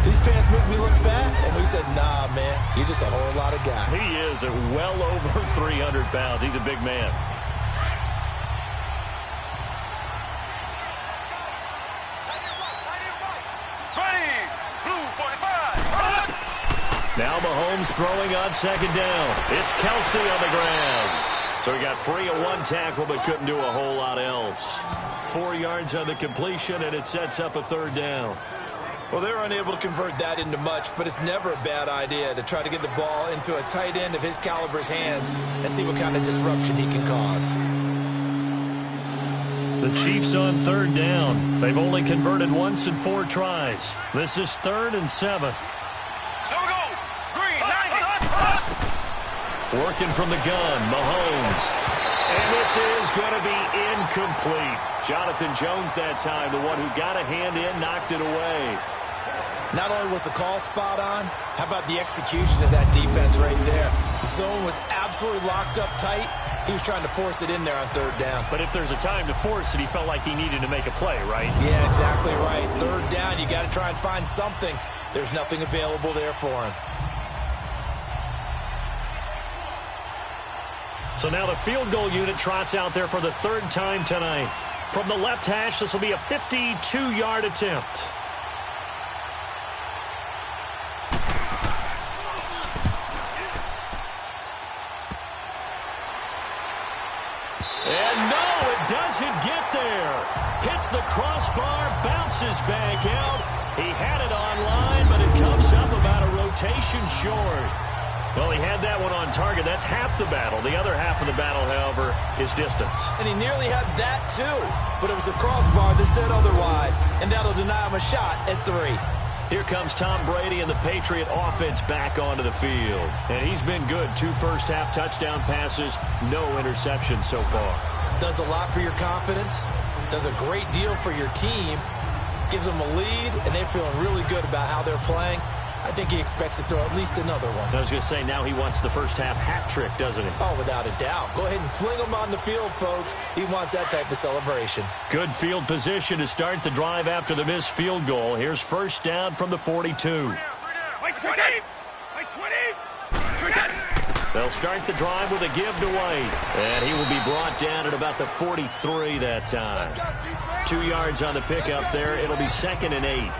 these pants make me look fat? And we said, nah, man, you're just a whole lot of guy. He is at well over 300 pounds. He's a big man. Blue 45. Now Mahomes throwing on 2nd down. It's Kelsey on the ground. So he got free of one tackle but couldn't do a whole lot else. 4 yards on the completion, and it sets up a third down. Well, they were unable to convert that into much, but it's never a bad idea to try to get the ball into a tight end of his caliber's hands and see what kind of disruption he can cause. The Chiefs on third down. They've only converted once in 4 tries. This is 3rd and 7. Here we go. Green, 90. Working from the gun, Mahomes. And this is going to be incomplete. Jonathan Jones that time, the one who got a hand in, knocked it away. Not only was the call spot on, how about the execution of that defense right there? The zone was absolutely locked up tight. He was trying to force it in there on third down. But if there's a time to force it, he felt like he needed to make a play, right? Yeah, exactly right. Third down, you got to try and find something. There's nothing available there for him. So now the field goal unit trots out there for the 3rd time tonight. From the left hash, this will be a 52-yard attempt. And no, it doesn't get there. Hits the crossbar, bounces back out. He had it online, but it comes up about a rotation short. Well, he had that one on target. That's half the battle. The other half of the battle, however, is distance. And he nearly had that, too. But it was the crossbar that said otherwise, and that'll deny him a shot at 3. Here comes Tom Brady and the Patriot offense back onto the field. And he's been good. 2 first-half touchdown passes, no interceptions so far. Does a lot for your confidence, does a great deal for your team, gives them a lead, and they're feeling really good about how they're playing. I think he expects to throw at least another one. I was going to say, now he wants the first-half hat trick, doesn't he? Oh, without a doubt. Go ahead and fling him on the field, folks. He wants that type of celebration. Good field position to start the drive after the missed field goal. Here's first down from the 42. Wait, 20. Wait, 20. They'll start the drive with a give to White. And he will be brought down at about the 43 that time. 2 yards on the pickup there. It'll be 2nd and 8.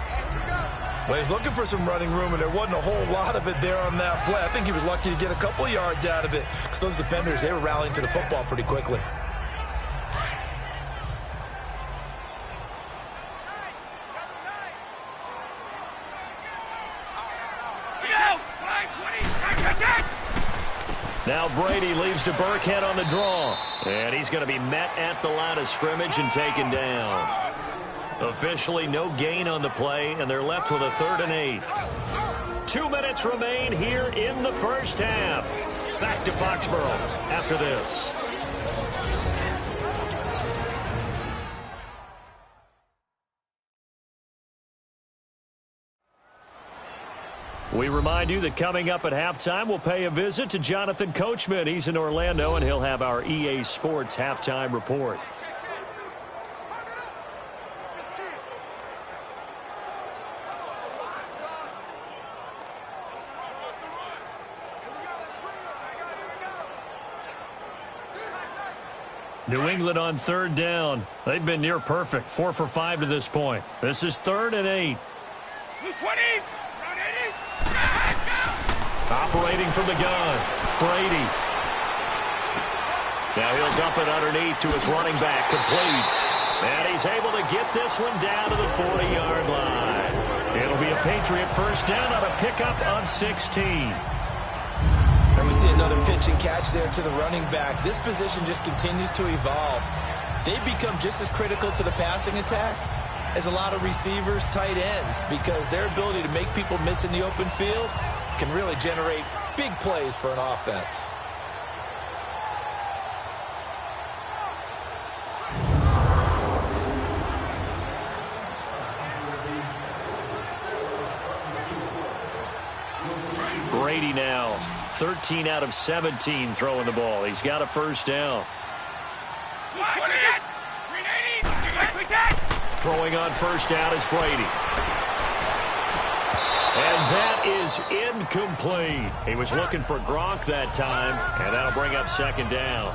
Well, he's looking for some running room, and there wasn't a whole lot of it there on that play. I think he was lucky to get a couple of yards out of it because those defenders, they were rallying to the football pretty quickly. Now Brady leaves to Burkhead on the draw. And he's going to be met at the line of scrimmage and taken down. Officially no gain on the play, and they're left with a 3rd and 8. 2 minutes remain here in the first half. Back to Foxborough after this. We remind you that coming up at halftime, we'll pay a visit to Jonathan Coachman. He's in Orlando, and he'll have our EA Sports halftime report. New England on 3rd down. They've been near perfect, 4 for 5 to this point. This is 3rd and 8. 20. Operating from the gun, Brady. Now he'll dump it underneath to his running back, complete. And he's able to get this one down to the 40-yard line. It'll be a Patriot first down on a pickup of 16. And we see another pitch and catch there to the running back. This position just continues to evolve. They become just as critical to the passing attack as a lot of receivers, tight ends, because their ability to make people miss in the open field can really generate big plays for an offense. Brady now, 13 out of 17 throwing the ball. He's got a first down. Throwing on first down is Brady. And that is incomplete. He was looking for Gronk that time, and that'll bring up 2nd down.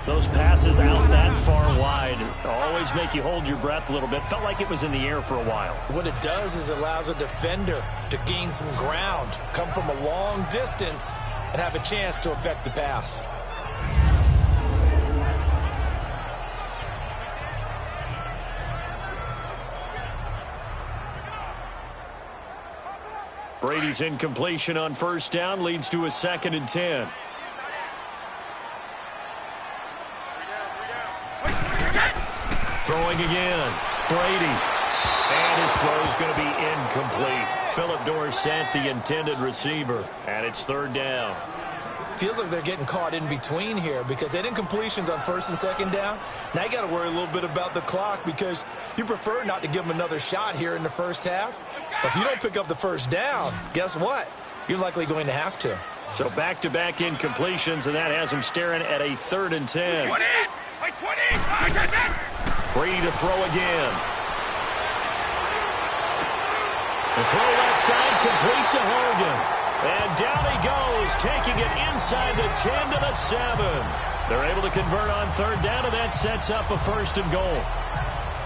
Those passes out that far wide always make you hold your breath a little bit. Felt like it was in the air for a while. What it does is it allows a defender to gain some ground, come from a long distance, and have a chance to affect the pass. Brady's incompletion on first down leads to a 2nd and 10. Throwing again. Brady. And his throw is going to be incomplete. Philip Dorsett, the intended receiver. And it's 3rd down. Feels like they're getting caught in between here because they had incompletions on 1st and 2nd down. Now you got to worry a little bit about the clock because you prefer not to give them another shot here in the first half. But if you don't pick up the 1st down, guess what? You're likely going to have to. So back-to-back incompletions, and that has him staring at a 3rd and 10. 20! 20! Brady to throw again. The throw left side complete to Hogan. And down he goes, taking it inside the 10 to the 7. They're able to convert on 3rd down, and that sets up a 1st and goal.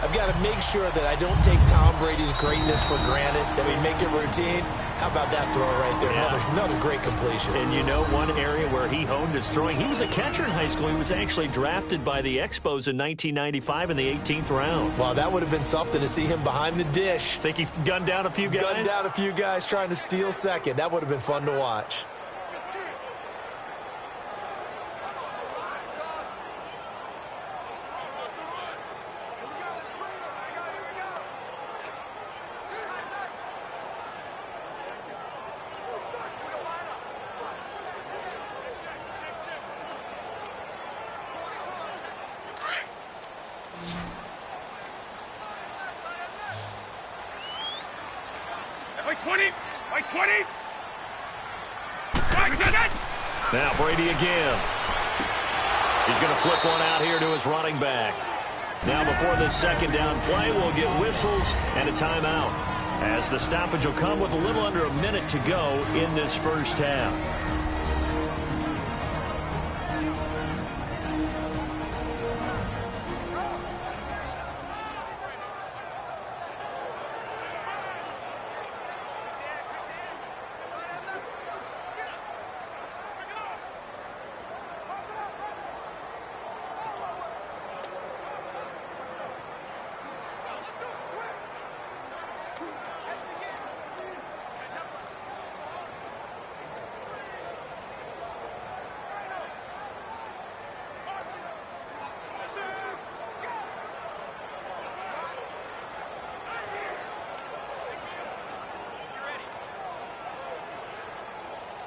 I've got to make sure that I don't take Tom Brady's greatness for granted, that we make it routine. How about that throw right there? Yeah. Another great completion. And you know one area where he honed his throwing, he was a catcher in high school. He was actually drafted by the Expos in 1995 in the 18th round. Wow, that would have been something to see him behind the dish. Think he gunned down a few guys? Gunned down a few guys trying to steal second. That would have been fun to watch. Now Brady again. He's going to flip one out here to his running back. Now before this 2nd down play, we'll get whistles and a timeout, as the stoppage will come with a little under a minute to go in this first half.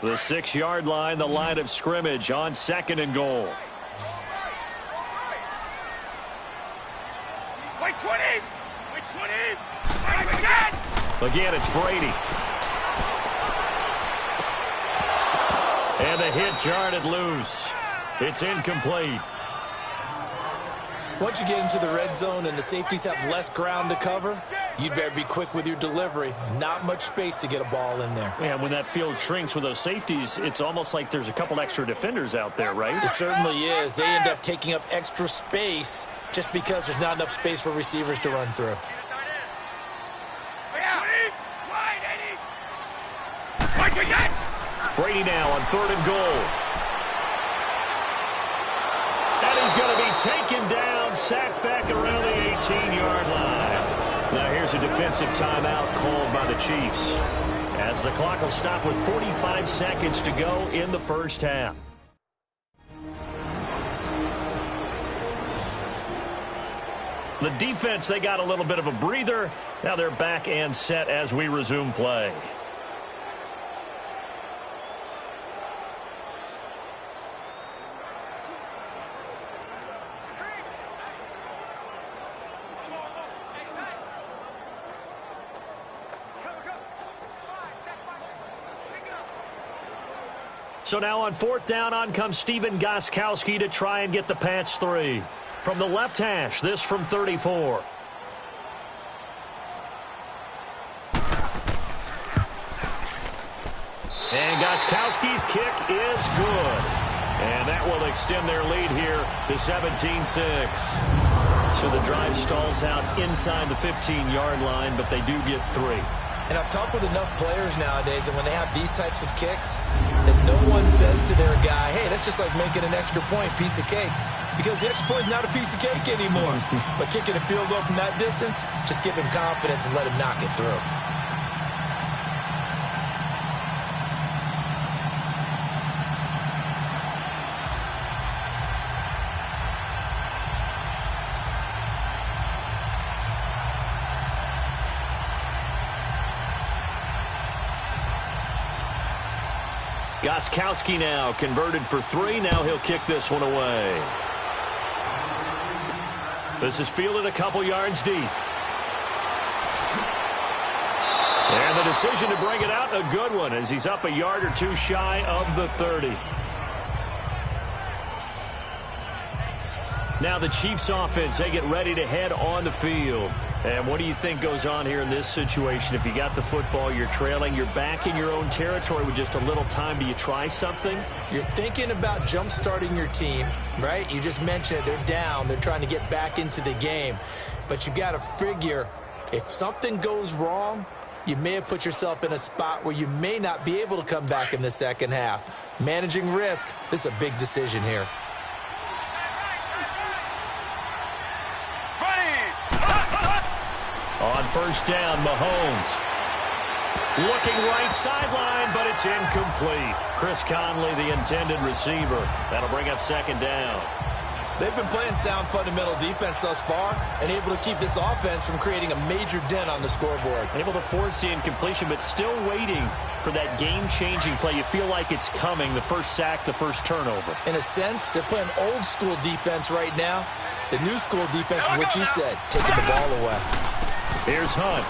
The 6-yard line, the line of scrimmage on 2nd and goal. Wait, 20! Wait, 20! Again, it's Brady. And the hit jarred it loose. It's incomplete. Once you get into the red zone and the safeties have less ground to cover, you'd better be quick with your delivery. Not much space to get a ball in there. Yeah, when that field shrinks with those safeties, it's almost like there's a couple extra defenders out there, right? It certainly is. They end up taking up extra space just because there's not enough space for receivers to run through. Brady now on 3rd and goal. And he's going to be taken down, sacked back around the 18-yard line. Now here's a defensive timeout called by the Chiefs, as the clock will stop with 45 seconds to go in the first half. The defense, they got a little bit of a breather. Now they're back and set as we resume play. So now on 4th down, on comes Stephen Gostkowski to try and get the patch 3. From the left hash, this from 34. And Gostkowski's kick is good. And that will extend their lead here to 17-6. So the drive stalls out inside the 15-yard line, but they do get 3. And I've talked with enough players nowadays that when they have these types of kicks, that no one says to their guy, hey, that's just like making an extra point, piece of cake. Because the extra point is not a piece of cake anymore. But kicking a field goal from that distance, just give him confidence and let him knock it through. Gostkowski now converted for 3. Now he'll kick this one away. This is fielded a couple yards deep. And the decision to bring it out, a good one, as he's up a yard or two shy of the 30. Now the Chiefs offense, they get ready to head on the field. And what do you think goes on here in this situation? If you got the football, you're trailing, you're back in your own territory with just a little time. Do you try something? You're thinking about jump-starting your team, right? You just mentioned it. They're down. They're trying to get back into the game. But you got to figure, if something goes wrong, you may have put yourself in a spot where you may not be able to come back in the second half. Managing risk, this is a big decision here. On first down, Mahomes. Looking right sideline, but it's incomplete. Chris Conley, the intended receiver. That'll bring up second down. They've been playing sound fundamental defense thus far and able to keep this offense from creating a major dent on the scoreboard. Able to force the incompletion, but still waiting for that game-changing play. You feel like it's coming, the first sack, the first turnover. In a sense, they're playing old-school defense right now. The new school defense is what you said, taking the ball away. Here's Hunt.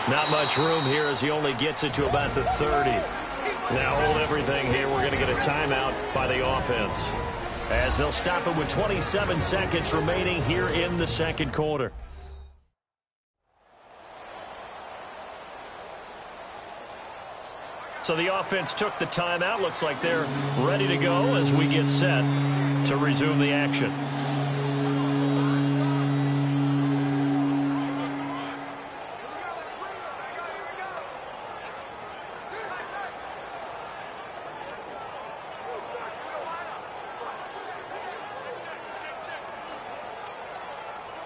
Not much room here as he only gets it to about the 30. Now hold everything here. We're going to get a timeout by the offense, as they'll stop it with 27 seconds remaining here in the second quarter. So the offense took the timeout. Looks like they're ready to go as we get set to resume the action.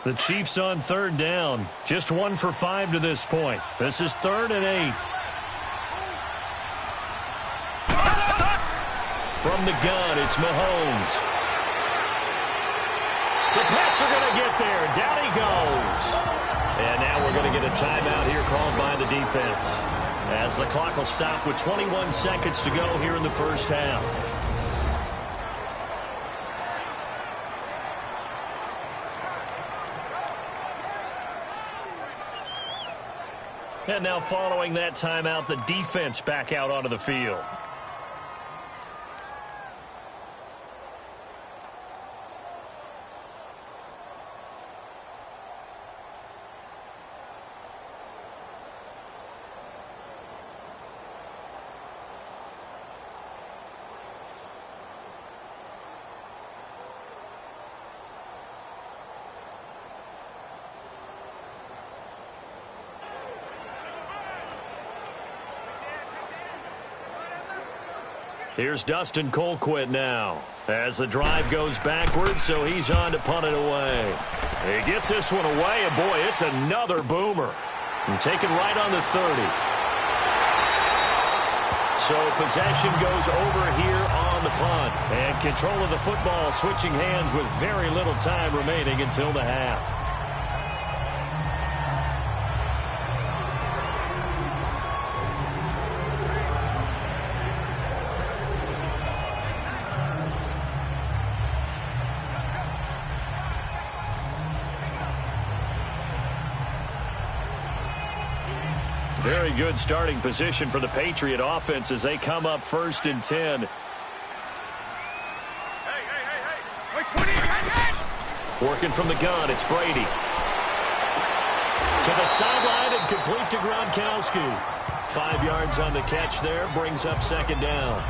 The Chiefs on third down. Just 1 for 5 to this point. This is 3rd and 8. From the gun, it's Mahomes. The Pats are going to get there. Down he goes. And now we're going to get a timeout here called by the defense, as the clock will stop with 21 seconds to go here in the first half. And now following that timeout, the defense back out onto the field. Here's Dustin Colquitt now, as the drive goes backwards, so he's on to punt it away. He gets this one away, and boy, it's another boomer. And taken right on the 30. So possession goes over here on the punt. And control of the football switching hands with very little time remaining until the half. Very good starting position for the Patriot offense as they come up 1st and 10. Working from the gun, it's Brady. To the sideline and complete to Gronkowski. 5 yards on the catch there, brings up second down.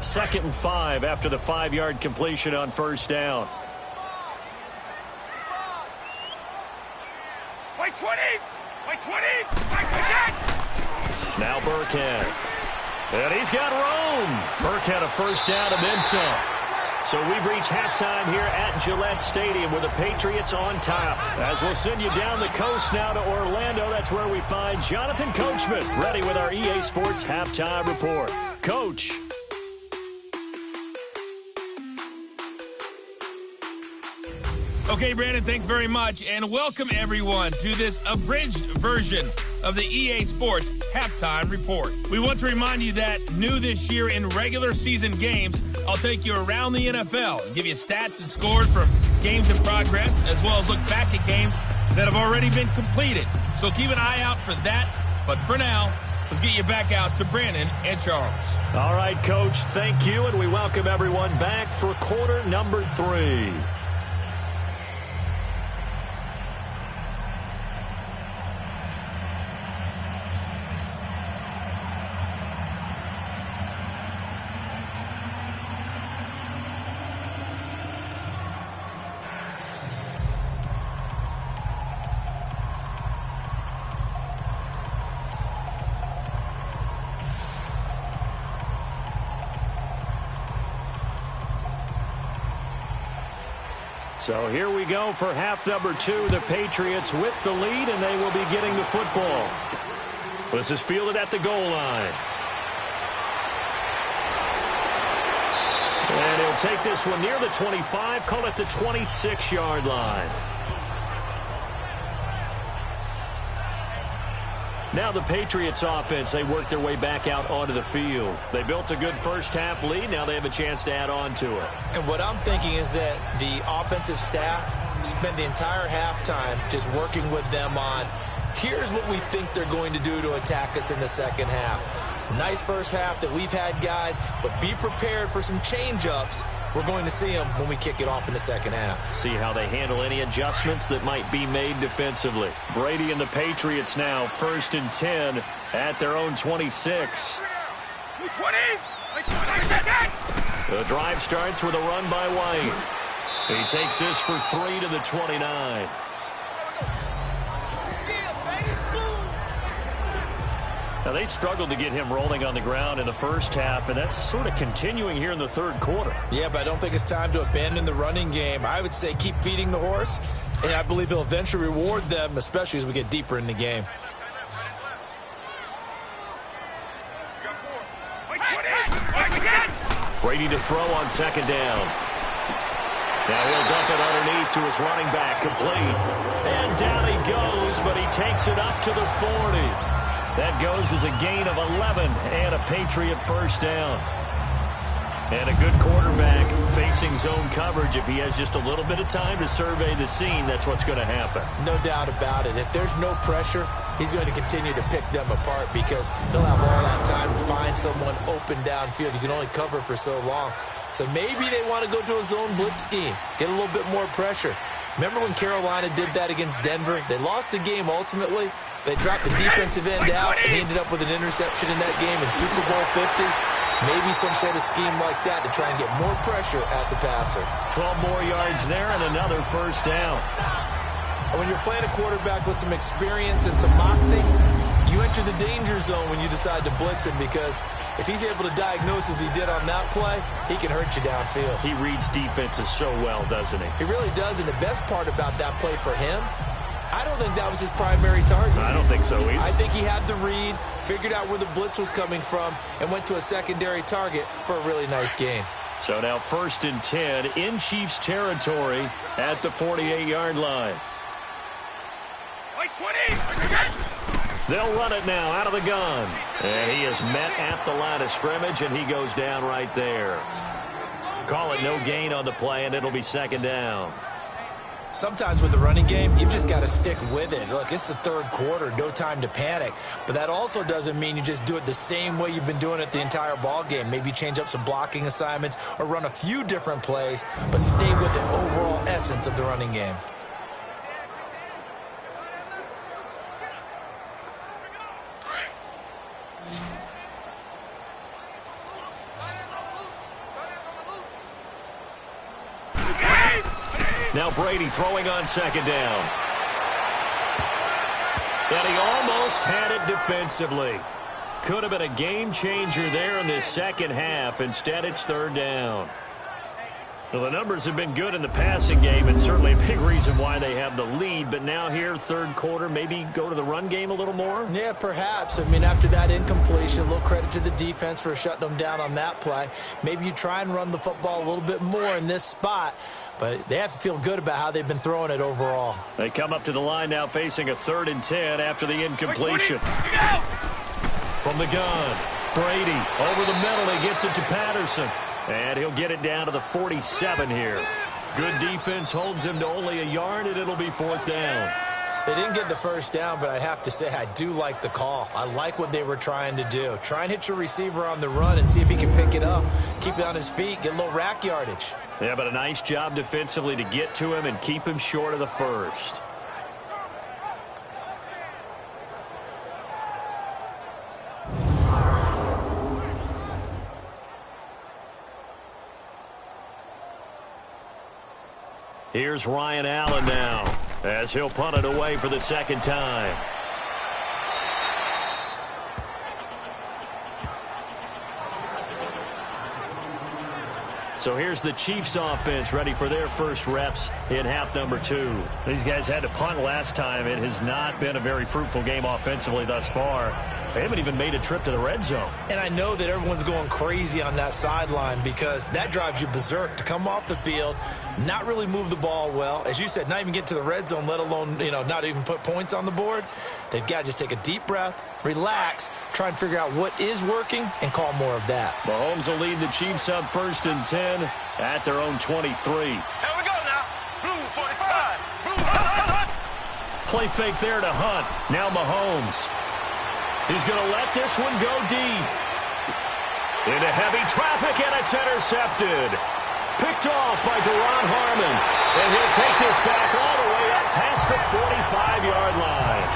Second and 5 after the 5-yard completion on first down. Wait 20! Wait 20! Now Burkhead. And he's got room. Burke had a first down and then some. So we've reached halftime here at Gillette Stadium with the Patriots on top. As we'll send you down the coast now to Orlando, that's where we find Jonathan Coachman ready with our EA Sports Halftime Report. Coach. Okay, Brandon, thanks very much, and welcome everyone to this abridged version of the EA Sports Halftime Report. We want to remind you that new this year in regular season games, I'll take you around the NFL and give you stats and scores from games in progress, as well as look back at games that have already been completed. So keep an eye out for that, but for now, let's get you back out to Brandon and Charles. All right, Coach, thank you, and we welcome everyone back for quarter number 3. So here we go for half number 2. The Patriots with the lead, and they will be getting the football. This is fielded at the goal line. And he'll take this one near the 25, call it the 26-yard line. Now the Patriots offense, they work their way back out onto the field. They built a good first-half lead. Now they have a chance to add on to it. And what I'm thinking is that the offensive staff spent the entire halftime just working with them on, here's what we think they're going to do to attack us in the second half. Nice first half that we've had, guys, but be prepared for some change-ups. We're going to see them when we kick it off in the second half. See how they handle any adjustments that might be made defensively. Brady and the Patriots now 1st and 10 at their own 26. The drive starts with a run by White. He takes this for 3 to the 29. Now, they struggled to get him rolling on the ground in the first half, and that's sort of continuing here in the third quarter. Yeah, but I don't think it's time to abandon the running game. I would say keep feeding the horse, and I believe he'll eventually reward them, especially as we get deeper in the game. Brady to throw on second down. Now he'll dump it underneath to his running back, complete. And down he goes, but he takes it up to the 40. That goes as a gain of 11 and a Patriot first down. And a good quarterback facing zone coverage. If he has just a little bit of time to survey the scene, that's what's going to happen. No doubt about it. If there's no pressure, he's going to continue to pick them apart because they'll have all that time to find someone open downfield. You can only cover for so long. So maybe they want to go to a zone blitz scheme, get a little bit more pressure. Remember when Carolina did that against Denver? They lost the game ultimately. They dropped the defensive end out, and he ended up with an interception in that game in Super Bowl 50. Maybe some sort of scheme like that to try and get more pressure at the passer. 12 more yards there and another first down. And when you're playing a quarterback with some experience and some moxie, you enter the danger zone when you decide to blitz him because if he's able to diagnose as he did on that play, he can hurt you downfield. He reads defenses so well, doesn't he? He really does, and the best part about that play for him, I don't think that was his primary target. I don't think so either. I think he had the read, figured out where the blitz was coming from, and went to a secondary target for a really nice gain. So now 1st and 10 in Chiefs territory at the 48-yard line. They'll run it now out of the gun. And he is met at the line of scrimmage, and he goes down right there. Call it no gain on the play, and it'll be second down. Sometimes with the running game, you've just got to stick with it. Look, it's the third quarter, no time to panic. But that also doesn't mean you just do it the same way you've been doing it the entire ball game. Maybe change up some blocking assignments or run a few different plays, but stay with the overall essence of the running game. Now Brady throwing on second down. And he almost had it defensively. Could have been a game changer there in this second half. Instead, it's third down. Well, the numbers have been good in the passing game, and certainly a big reason why they have the lead. But now here, third quarter, maybe go to the run game a little more? Yeah, perhaps. I mean, after that incompletion, a little credit to the defense for shutting them down on that play. Maybe you try and run the football a little bit more in this spot. But they have to feel good about how they've been throwing it overall. They come up to the line now facing a 3rd and 10 after the incompletion. From the gun, Brady over the middle. He gets it to Patterson. And he'll get it down to the 47 here. Good defense holds him to only a yard, and it'll be 4th down. They didn't get the first down, but I have to say I do like the call. I like what they were trying to do. Try and hit your receiver on the run and see if he can pick it up. Keep it on his feet, get a little rack yardage. Yeah, but a nice job defensively to get to him and keep him short of the first. Here's Ryan Allen now as he'll punt it away for the 2nd time. So here's the Chiefs offense ready for their first reps in half number 2. These guys had to punt last time. It has not been a very fruitful game offensively thus far. They haven't even made a trip to the red zone. And I know that everyone's going crazy on that sideline because that drives you berserk to come off the field, not really move the ball well. As you said, not even get to the red zone, let alone, not even put points on the board. They've got to just take a deep breath, relax, try and figure out what is working, and call more of that. Mahomes will lead the Chiefs up 1st and 10 at their own 23. Here we go now. Blue 45. Blue Hunt. Play fake there to Hunt. Now Mahomes. He's going to let this one go deep. Into heavy traffic, and it's intercepted. Picked off by Deron Harmon. And he'll take this back all the way up past the 45-yard line.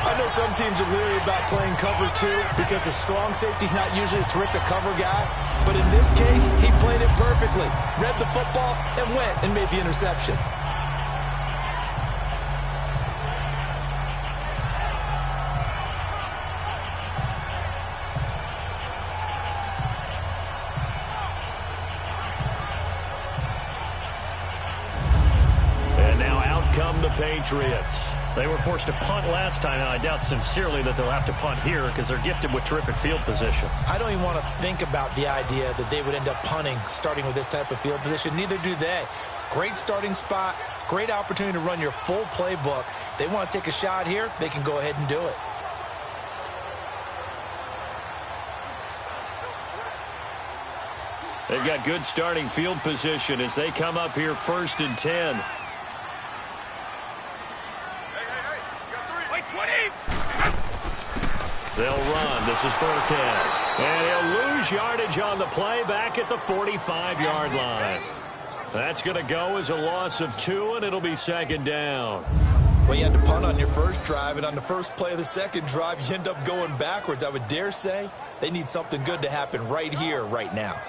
I know some teams are leery about playing cover 2 because the strong safety's not usually a terrific cover guy. But in this case, he played it perfectly. Read the football and went and made the interception. Patriots. They were forced to punt last time, and I doubt sincerely that they'll have to punt here because they're gifted with terrific field position. I don't even want to think about the idea that they would end up punting starting with this type of field position. Neither do they. Great starting spot, great opportunity to run your full playbook. If they want to take a shot here, they can go ahead and do it. They've got good starting field position as they come up here 1st and 10. They'll run. This is Burkhead. And he'll lose yardage on the play back at the 45-yard line. That's going to go as a loss of 2, and it'll be 2nd down. Well, you had to punt on your first drive, and on the first play of the second drive, you end up going backwards. I would dare say they need something good to happen right here, right now.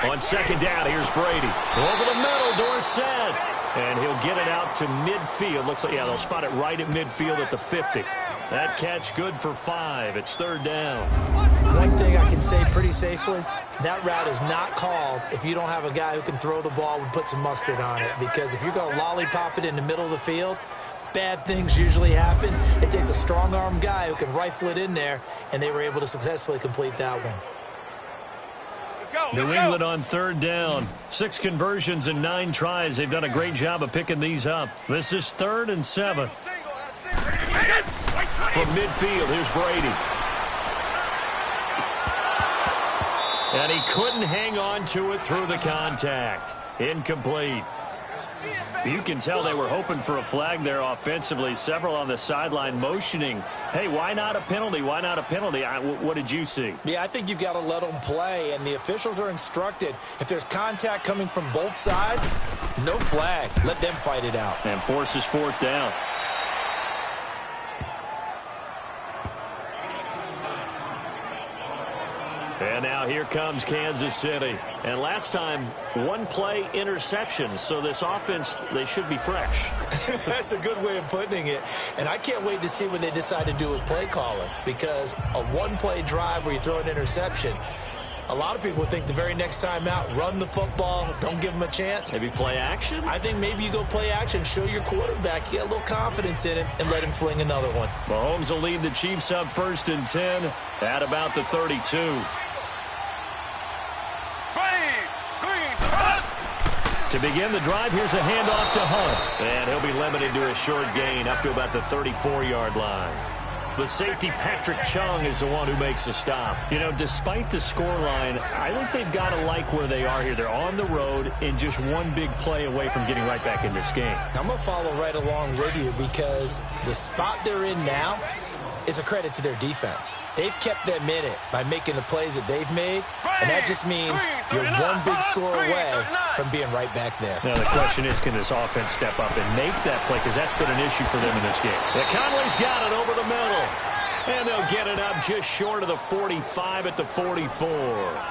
On 2nd down, here's Brady. Over the middle, Dorsett. And he'll get it out to midfield. Looks like, they'll spot it right at midfield at the 50. That catch good for 5. It's 3rd down. One thing I can say pretty safely, that route is not called if you don't have a guy who can throw the ball and put some mustard on it. Because if you're going to lollipop it in the middle of the field, bad things usually happen. It takes a strong-arm guy who can rifle it in there, and they were able to successfully complete that one. New England on 3rd down. 6 conversions and 9 tries. They've done a great job of picking these up. This is 3rd and 7. From midfield, here's Brady. And he couldn't hang on to it through the contact. Incomplete. You can tell they were hoping for a flag there offensively. Several on the sideline motioning, hey, why not a penalty? Why not a penalty? What did you see? Yeah, I think you've got to let them play, and the officials are instructed. If there's contact coming from both sides, no flag. Let them fight it out. And forces 4th down. And now here comes Kansas City. And last time, one-play interception. So this offense, they should be fresh. That's a good way of putting it. And I can't wait to see what they decide to do with play calling. Because a one-play drive where you throw an interception, a lot of people think the very next time out, run the football, don't give them a chance. Maybe play action? I think maybe you go play action, show your quarterback, get a little confidence in him, and let him fling another one. Mahomes will lead the Chiefs up 1st and 10 at about the 32. To begin the drive, here's a handoff to Hunt. And he'll be limited to a short gain up to about the 34-yard line. The safety, Patrick Chung, is the one who makes the stop. You know, despite the scoreline, I think they've got to like where they are here. They're on the road and just one big play away from getting right back in this game. I'm going to follow right along with you because the spot they're in now is a credit to their defense. They've kept them in it by making the plays that they've made, and that just means you're one big score away from being right back there. Now, the question is, can this offense step up and make that play? Because that's been an issue for them in this game. Conley's got it over the middle. And they'll get it up just short of the 45 at the 44.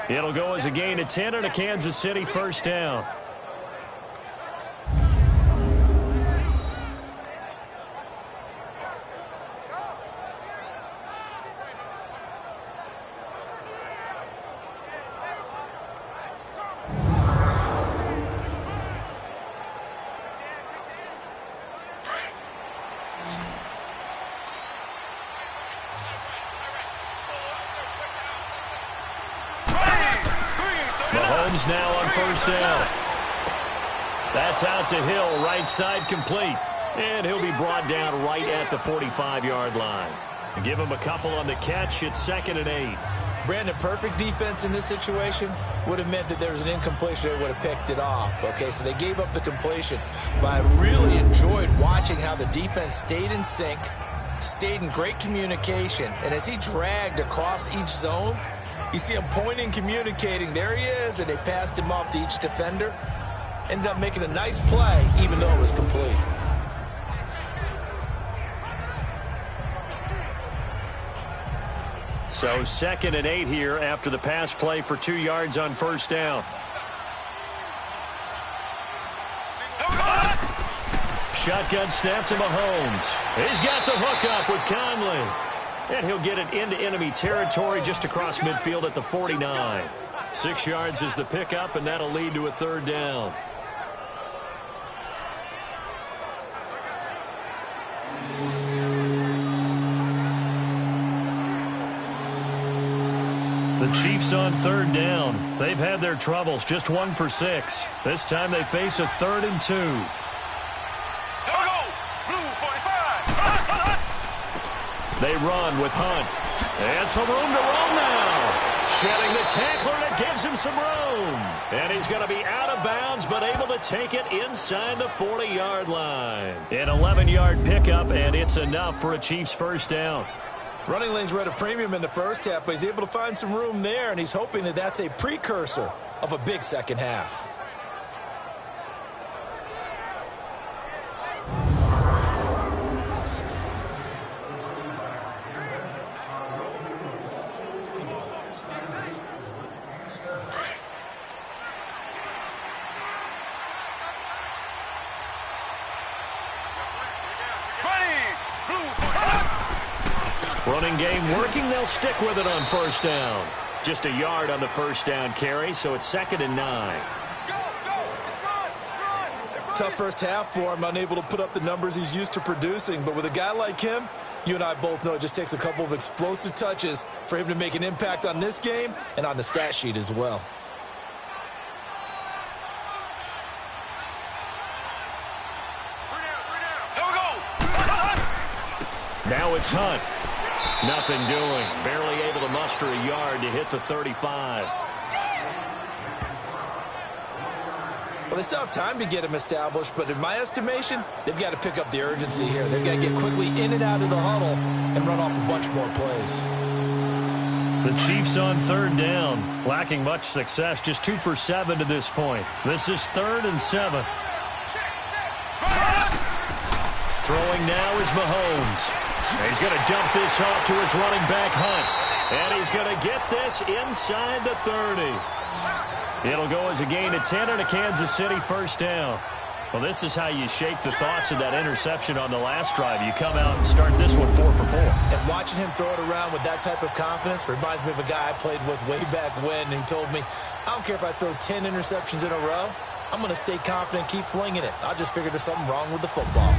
It'll go as a gain of 10 and a Kansas City first down. Mahomes now on first down. That's out to Hill, right side complete. And he'll be brought down right at the 45-yard line. Give him a couple on the catch. It's 2nd and 8. Brandon, perfect defense in this situation would have meant that there was an incompletion. They would have picked it off. Okay, so they gave up the completion. But I really enjoyed watching how the defense stayed in sync, stayed in great communication. And as he dragged across each zone, you see him pointing, communicating. There he is, and they passed him off to each defender. Ended up making a nice play, even though it was complete. So 2nd and 8 here after the pass play for 2 yards on first down. Shotgun snap to Mahomes. He's got the hook up with Conley. And he'll get it into enemy territory just across midfield at the 49. 6 yards is the pickup, and that'll lead to a 3rd down. The Chiefs on 3rd down. They've had their troubles, just 1 for 6. This time they face a 3rd and 2. They run with Hunt. And some room to roll now. Shedding the tackler, and it gives him some room. And he's going to be out of bounds, but able to take it inside the 40-yard line. An 11-yard pickup, and it's enough for a Chiefs first down. Running lanes were at a premium in the first half, but he's able to find some room there, and he's hoping that that's a precursor of a big second half. Running game working. They'll stick with it on first down. Just a yard on the first down carry, so it's 2nd and 9. Tough first half for him, unable to put up the numbers he's used to producing. But with a guy like him, you and I both know it just takes a couple of explosive touches for him to make an impact on this game and on the stat sheet as well. Now it's Hunt. Nothing doing. Barely able to muster a yard to hit the 35. Well, they still have time to get him established, but in my estimation, they've got to pick up the urgency here. They've got to get quickly in and out of the huddle and run off a bunch more plays. The Chiefs on 3rd down. Lacking much success, just 2 for 7 to this point. This is 3rd and 7. Throwing now is Mahomes. He's going to dump this off to his running back, Hunt. And he's going to get this inside the 30. It'll go as a gain of 10 and a Kansas City first down. Well, this is how you shake the thoughts of that interception on the last drive. You come out and start this one 4 for 4. And watching him throw it around with that type of confidence reminds me of a guy I played with way back when who told me, I don't care if I throw 10 interceptions in a row. I'm going to stay confident, keep flinging it. I just figured there's something wrong with the football.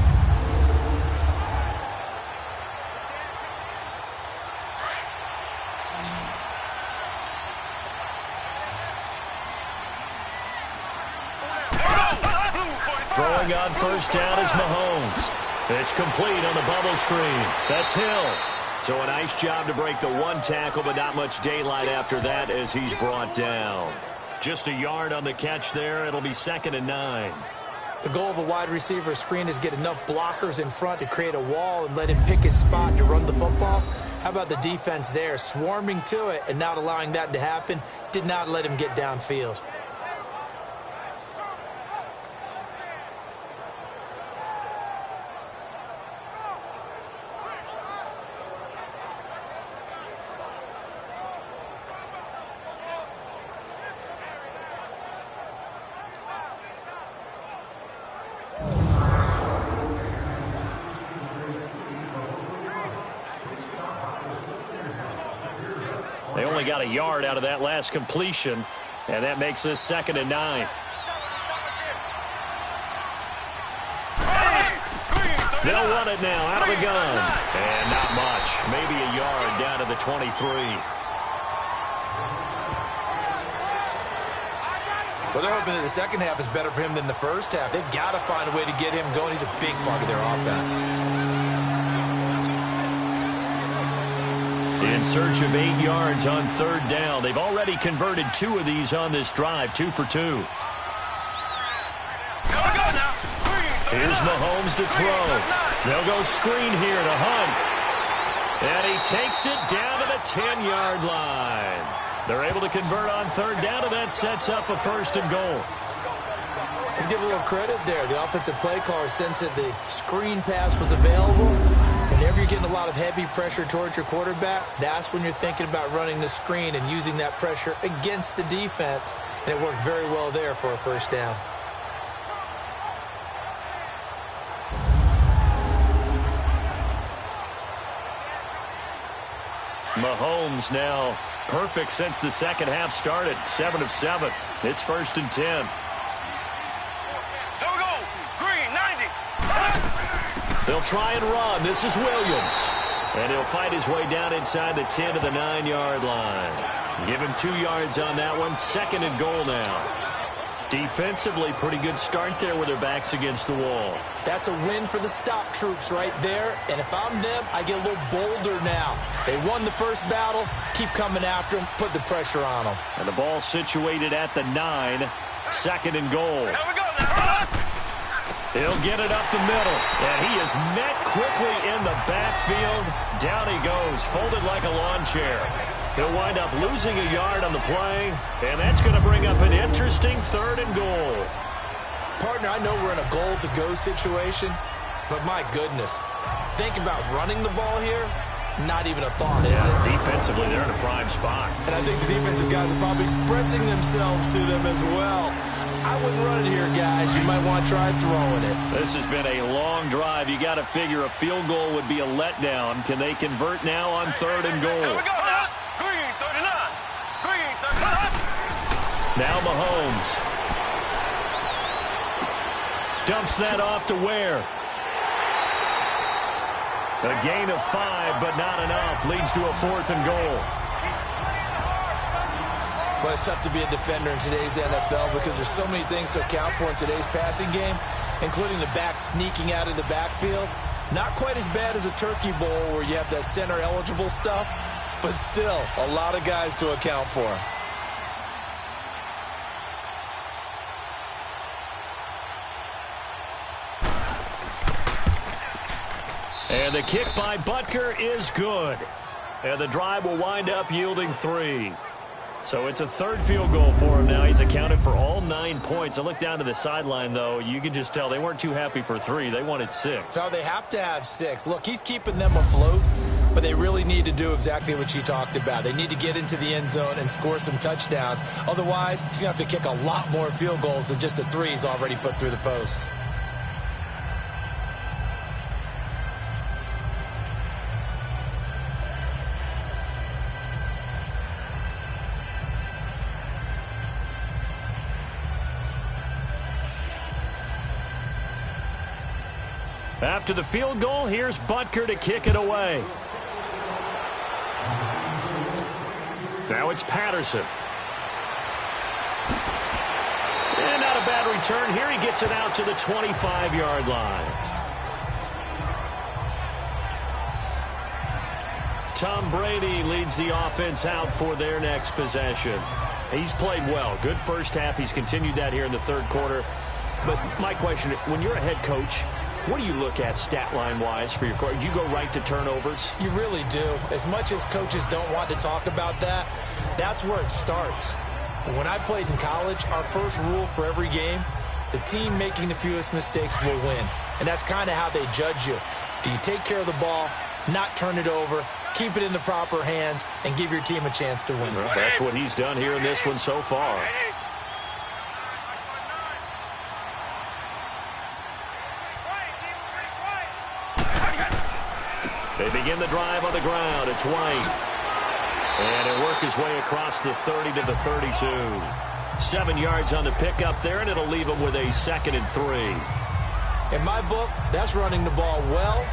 Throwing on first down is Mahomes. It's complete on the bubble screen. That's Hill. So a nice job to break the one tackle, but not much daylight after that as he's brought down. Just a yard on the catch there. It'll be 2nd and 9. The goal of a wide receiver screen is get enough blockers in front to create a wall and let him pick his spot to run the football. How about the defense there, swarming to it and not allowing that to happen? Did not let him get downfield. They only got a yard out of that last completion, and that makes this 2nd and 9. They'll run it now out of the gun. And not much. Maybe a yard down to the 23. Well, they're hoping that the second half is better for him than the first half. They've got to find a way to get him going. He's a big part of their offense. In search of 8 yards on 3rd down. They've already converted 2 of these on this drive, 2 for 2. Here's Mahomes to throw. They'll go screen here to Hunt. And he takes it down to the 10-yard line. They're able to convert on 3rd down, and that sets up a 1st and goal. Let's give a little credit there. The offensive play caller sensed that the screen pass was available. Whenever you're getting a lot of heavy pressure towards your quarterback, that's when you're thinking about running the screen and using that pressure against the defense. And it worked very well there for a 1st down. Mahomes now perfect since the second half started. 7 of 7. It's 1st and 10. There we go. Green, 90. They'll try and run. This is Williams. And he'll fight his way down inside the 10 to the 9-yard line. Give him 2 yards on that one. 2nd and goal now. Defensively, pretty good start there with their backs against the wall. That's a win for the stop troops right there. And if I'm them, I get a little bolder now. They won the first battle. Keep coming after them. Put the pressure on them. And the ball situated at the 9. 2nd and goal. There we go now. He'll get it up the middle. And he is met quickly in the backfield. Down he goes, folded like a lawn chair. He'll wind up losing a yard on the play, and that's going to bring up an interesting 3rd and goal. Partner, I know we're in a goal-to-go situation, but my goodness, think about running the ball here, not even a thought, is it? Defensively, they're in a prime spot. And I think the defensive guys are probably expressing themselves to them as well. I wouldn't run it here, guys. You might want to try throwing it. This has been a long drive. You got to figure a field goal would be a letdown. Can they convert now on 3rd and goal? There we go now. Green, 39. Green, 39. Now Mahomes. Dumps that off to Ware. A gain of 5, but not enough. Leads to a 4th and goal. Well, it's tough to be a defender in today's NFL because there's so many things to account for in today's passing game, including the back sneaking out of the backfield. Not quite as bad as a turkey bowl where you have that center-eligible stuff, but still a lot of guys to account for. And the kick by Butker is good. And the drive will wind up yielding 3. So it's a 3rd field goal for him now. He's accounted for all 9 points. I look down to the sideline, though. You can just tell they weren't too happy for 3. They wanted 6. So they have to have 6. Look, he's keeping them afloat, but they really need to do exactly what you talked about. They need to get into the end zone and score some touchdowns. Otherwise, he's going to have to kick a lot more field goals than just the 3 he's already put through the posts. After the field goal, here's Butker to kick it away. Now it's Patterson. And not a bad return here. He gets it out to the 25-yard line. Tom Brady leads the offense out for their next possession. He's played well. Good first half. He's continued that here in the third quarter. But my question, when you're a head coach, what do you look at stat line-wise for your coach? Do you go right to turnovers? You really do. As much as coaches don't want to talk about that, that's where it starts. When I played in college, our first rule for every game, the team making the fewest mistakes will win. And that's kind of how they judge you. Do you take care of the ball, not turn it over, keep it in the proper hands, and give your team a chance to win? Well, that's what he's done here in this one so far. They begin the drive on the ground. It's White. And he'll work his way across the 30 to the 32. 7 yards on the pickup there, and it'll leave him with a 2nd and 3. In my book, that's running the ball well,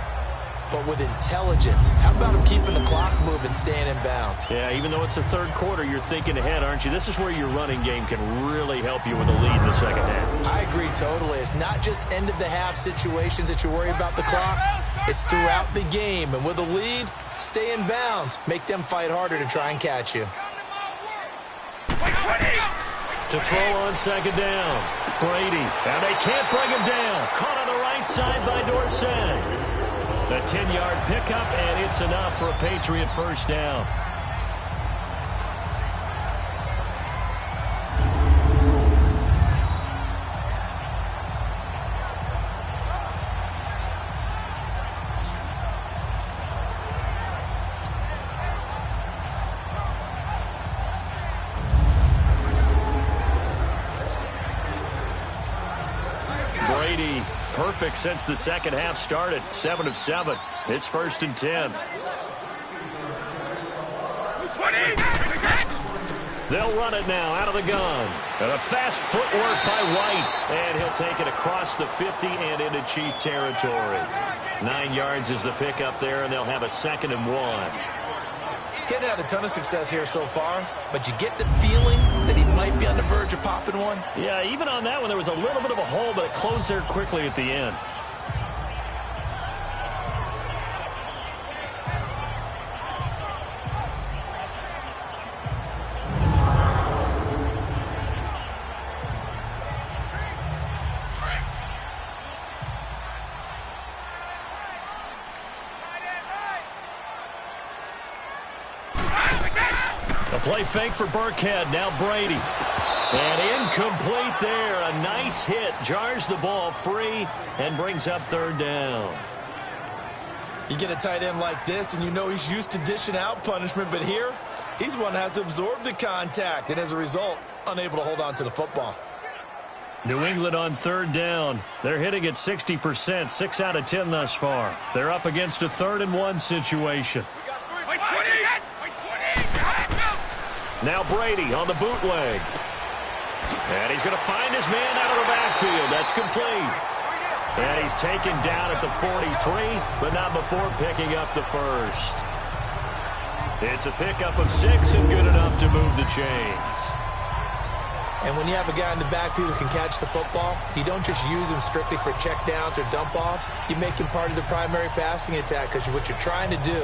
but with intelligence. How about him keeping the clock moving, staying in bounds? Yeah, even though it's the third quarter, you're thinking ahead, aren't you? This is where your running game can really help you with a lead in the second half. I agree totally. It's not just end-of-the-half situations that you worry about the clock. It's throughout the game. And with a lead, stay in bounds. Make them fight harder to try and catch you. To throw on second down. Brady. And they can't bring him down. Caught on the right side by Dorsett. A 10-yard pickup, and it's enough for a Patriot first down. Brady, perfect since the second half started. 7 of 7. It's 1st and 10. They'll run it now out of the gun. And a fast footwork by White. And he'll take it across the 50 and into Chief territory. 9 yards is the pickup there, and they'll have a 2nd and 1. Getting had a ton of success here so far, but you get the feeling that he might be on the verge of popping one. Yeah, even on that one, there was a little bit of a hole, but it closed there quickly at the end. Play fake for Burkhead. Now Brady. And incomplete there. A nice hit. Jars the ball free and brings up 3rd down. You get a tight end like this, and you know he's used to dishing out punishment, but here, he's the one that has to absorb the contact, and as a result, unable to hold on to the football. New England on 3rd down. They're hitting at 60%, 6 out of 10 thus far. They're up against a 3rd and 1 situation. Now Brady on the bootleg. And he's going to find his man out of the backfield. That's complete. And he's taken down at the 43, but not before picking up the first. It's a pickup of 6 and good enough to move the chains. And when you have a guy in the backfield who can catch the football, you don't just use him strictly for checkdowns or dump-offs. You make him part of the primary passing attack, because what you're trying to do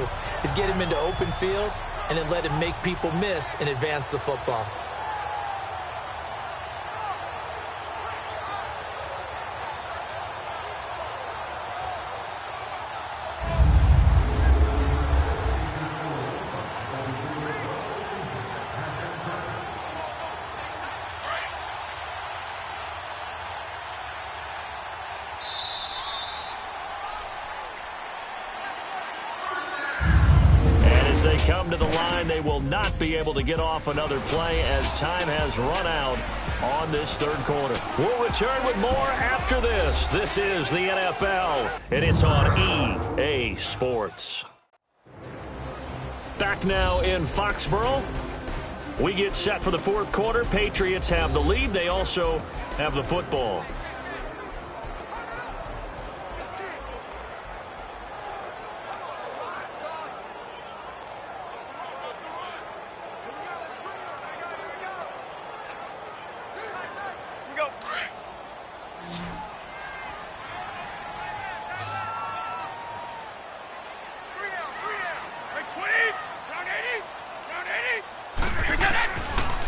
is get him into open field and then let him make people miss and advance the football. come to the line. They will not be able to get off another play as time has run out on this third quarter. We'll return with more after this. This is the NFL, and it's on EA Sports. Back now in Foxborough. We get set for the fourth quarter. Patriots have the lead. They also have the football.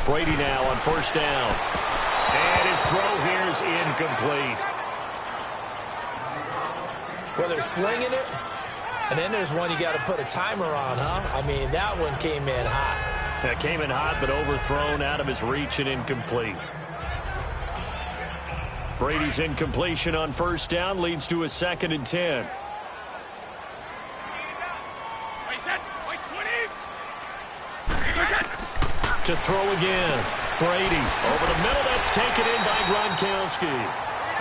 Brady now on first down. And his throw here is incomplete. Well, they're slinging it, and then there's one you got to put a timer on, huh? I mean, that one came in hot. That came in hot, but overthrown out of his reach and incomplete. Brady's incompletion on first down leads to a 2nd and 10. To throw again. Brady over the middle. That's taken in by Gronkowski.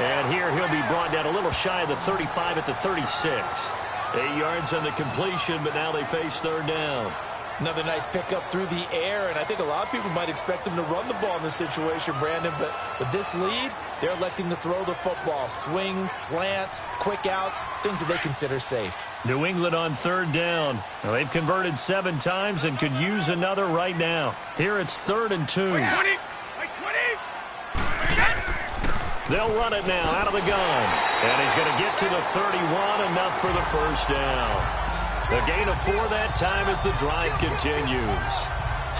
And here he'll be brought down a little shy of the 35 at the 36. 8 yards on the completion, but now they face third down. Another nice pickup through the air, and I think a lot of people might expect them to run the ball in this situation, Brandon, but with this lead, they're electing to throw the football. Swings, slants, quick outs, things that they consider safe. New England on third down. Now, they've converted 7 times and could use another right now. Here it's 3rd and 2. They'll run it now out of the gun. And he's going to get to the 31, enough for the first down. The gain of 4 that time as the drive continues.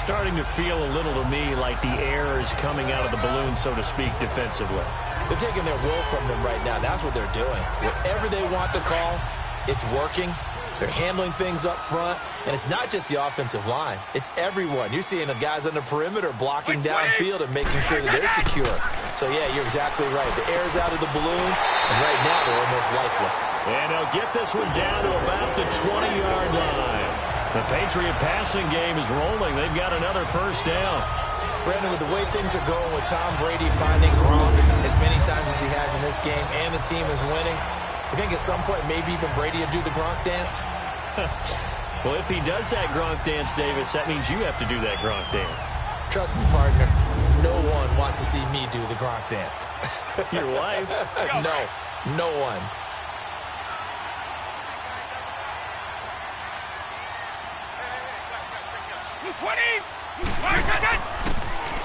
Starting to feel a little to me like the air is coming out of the balloon, so to speak, defensively. They're taking their will from them right now. That's what they're doing. Whatever they want to call, it's working. They're handling things up front, and it's not just the offensive line. It's everyone. You're seeing the guys on the perimeter blocking downfield and making sure that they're secure. So, yeah, you're exactly right. The air's out of the balloon, and right now they're almost lifeless. And they'll get this one down to about the 20-yard line. The Patriot passing game is rolling. They've got another first down. Brandon, with the way things are going with Tom Brady finding Gronk as many times as he has in this game, and the team is winning, I think at some point maybe even Brady will do the Gronk dance. Well, if he does that Gronk dance, Davis, that means you have to do that Gronk dance. Trust me, partner, no one wants to see me do the Gronk dance. Your wife? No one.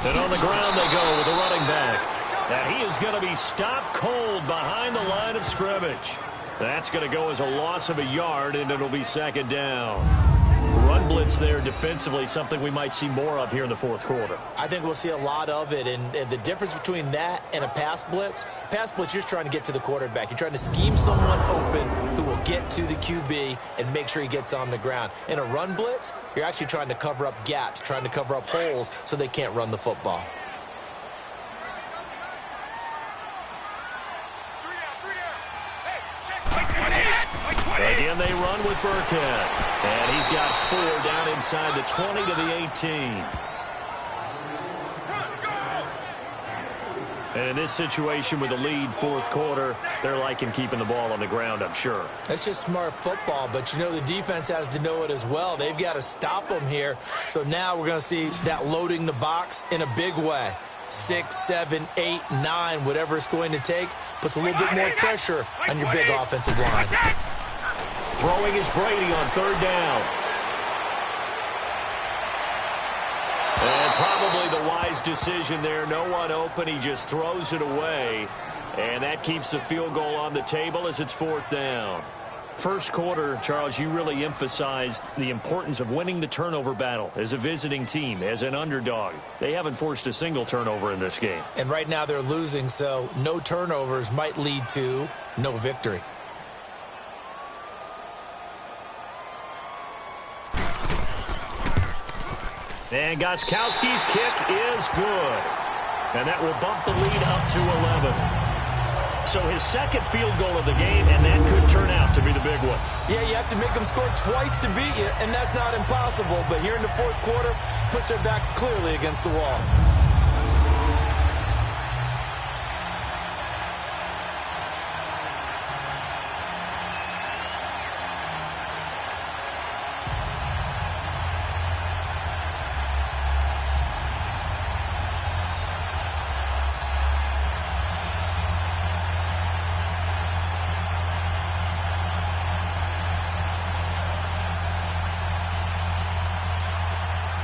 And on the ground they go with the running back. And he is going to be stopped cold behind the line of scrimmage. That's going to go as a loss of a yard, and it'll be 2nd down. Run blitz there defensively, something we might see more of here in the fourth quarter. I think we'll see a lot of it, and the difference between that and a pass blitz, you're just trying to get to the quarterback. You're trying to scheme someone open who will get to the QB and make sure he gets on the ground. In a run blitz, you're actually trying to cover up gaps, trying to cover up holes so they can't run the football. Again, they run with Burkhead. And he's got 4 down inside the 20 to the 18. And in this situation with the lead, fourth quarter, they're liking keeping the ball on the ground, I'm sure. That's just smart football, but you know the defense has to know it as well. They've got to stop them here. So now we're going to see that loading the box in a big way. 6, 7, 8, 9, whatever it's going to take, puts a little bit more pressure on your big offensive line. Throwing is Brady on third down. And probably the wise decision there. No one open. He just throws it away. And that keeps the field goal on the table as it's 4th down. First quarter, Charles, you really emphasized the importance of winning the turnover battle as a visiting team, as an underdog. They haven't forced a single turnover in this game. And right now they're losing, so no turnovers might lead to no victory. And Gostkowski's kick is good. And that will bump the lead up to 11. So his second field goal of the game, and that could turn out to be the big one. Yeah, you have to make them score twice to beat you, and that's not impossible. But here in the fourth quarter, puts their backs clearly against the wall.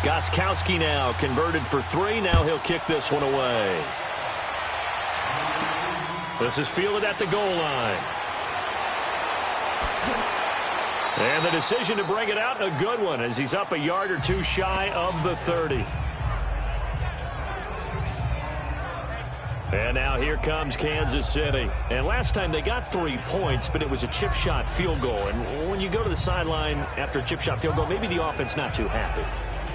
Gostkowski now converted for three. Now he'll kick this one away. This is fielded at the goal line. And the decision to bring it out, a good one, as he's up a yard or two shy of the 30. And now here comes Kansas City. And last time they got 3 points, but it was a chip shot field goal. And when you go to the sideline after a chip shot field goal, maybe the offense not too happy.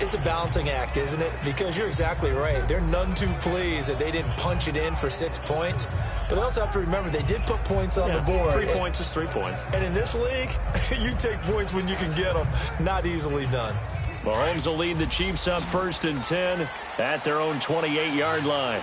It's a balancing act, isn't it? Because you're exactly right. They're none too pleased that they didn't punch it in for 6 points. But they also have to remember they did put points on the board. 3 points is 3 points. And in this league, you take points when you can get them. Not easily done. Mahomes will lead the Chiefs up 1st and 10 at their own 28-yard line.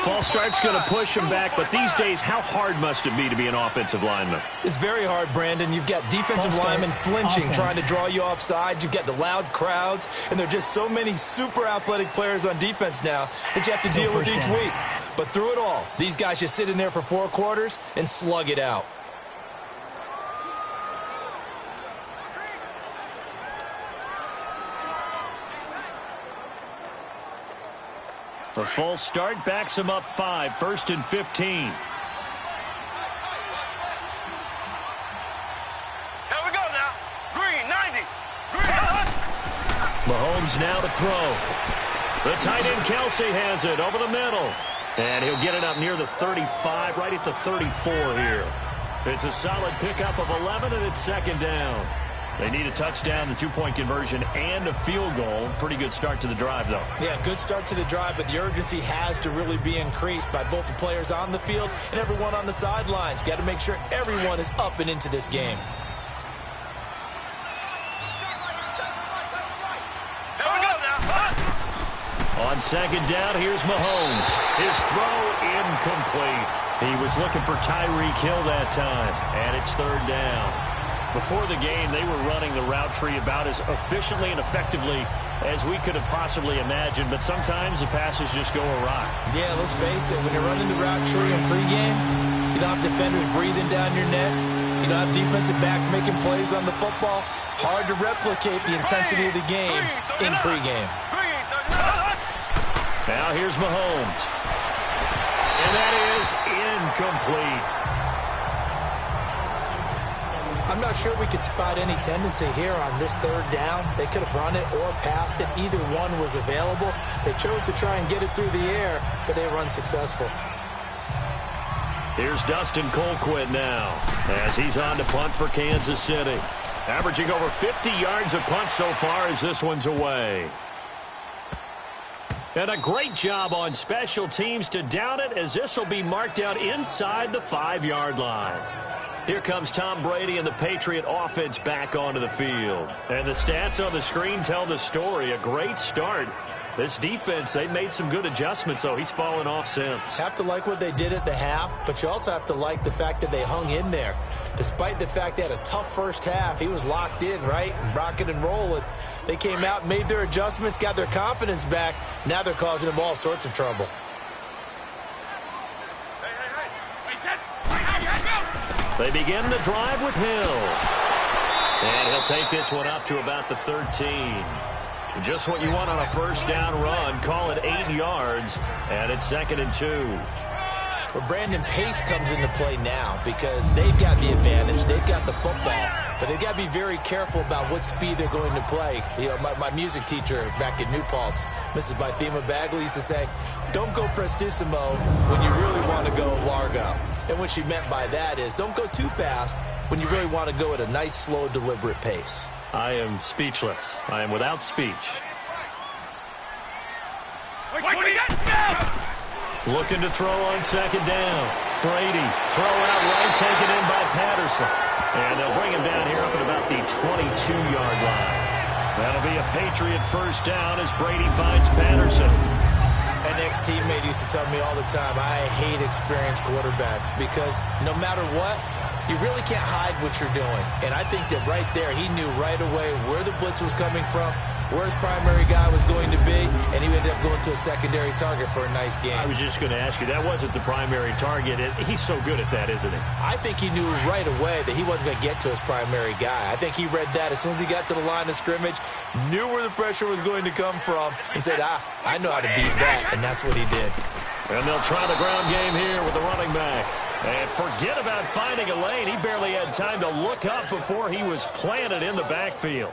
False start's going to push him back, but these days, how hard must it be to be an offensive lineman? It's very hard, Brandon. You've got defensive linemen flinching, trying to draw you offside. You've got the loud crowds, and there are just so many super athletic players on defense now that you have to deal with each week. But through it all, these guys just sit in there for 4 quarters and slug it out. The false start backs him up 5, 1st and 15. Here we go now. Green, 90. Green. Mahomes now to throw. The tight end Kelsey has it over the middle. And he'll get it up near the 35, right at the 34 here. It's a solid pickup of 11, and it's 2nd down. They need a touchdown, the 2-point conversion, and a field goal. Pretty good start to the drive, though. Yeah, good start to the drive, but the urgency has to really be increased by both the players on the field and everyone on the sidelines. Got to make sure everyone is up and into this game. Here we go now. On 2nd down, here's Mahomes. His throw incomplete. He was looking for Tyreek Hill that time, and it's 3rd down. Before the game, they were running the route tree about as efficiently and effectively as we could have possibly imagined, but sometimes the passes just go awry. Yeah, let's face it, when you're running the route tree in pregame, you don't have defenders breathing down your neck. You don't have defensive backs making plays on the football. Hard to replicate the intensity of the game in pregame. Now here's Mahomes. And that is incomplete. I'm not sure we could spot any tendency here on this 3rd down. They could have run it or passed it. Either one was available. They chose to try and get it through the air, but they were unsuccessful. Here's Dustin Colquitt now as he's on to punt for Kansas City. Averaging over 50 yards a punt so far as this one's away. And a great job on special teams to down it, as this will be marked out inside the 5-yard line. Here comes Tom Brady and the Patriot offense back onto the field. And the stats on the screen tell the story. A great start. This defense, they made some good adjustments, though. He's fallen off since. Have to like what they did at the half, but you also have to like the fact that they hung in there. Despite the fact they had a tough first half, he was locked in, right? And rocking and rolling. They came out, made their adjustments, got their confidence back. Now they're causing him all sorts of trouble. They begin the drive with Hill. And he'll take this one up to about the 13. Just what you want on a 1st down run. Call it 8 yards. And it's 2nd and 2. Well, Brandon, pace comes into play now because they've got the advantage. They've got the football. But they've got to be very careful about what speed they're going to play. You know, my music teacher back in New Paltz, Mrs. Bythema Bagley, used to say, don't go prestissimo when you really want to go largo. And what she meant by that is don't go too fast when you really want to go at a nice, slow, deliberate pace. I am speechless. I am without speech. Looking to throw on second down. Brady, throw out right, taken in by Patterson. And they'll bring him down here up at about the 22-yard line. That'll be a Patriot first down as Brady finds Patterson. An ex-teammate used to tell me all the time, I hate experienced quarterbacks because no matter what, you really can't hide what you're doing. And I think that right there, he knew right away where the blitz was coming from, where his primary guy was going to be, and he ended up going to a secondary target for a nice game. I was just going to ask you, that wasn't the primary target. He's so good at that, isn't he? I think he knew right away that he wasn't going to get to his primary guy. I think he read that as soon as he got to the line of scrimmage, knew where the pressure was going to come from, and said, I know how to beat that, and that's what he did. And they'll try the ground game here with the running back. And forget about finding a lane. He barely had time to look up before he was planted in the backfield.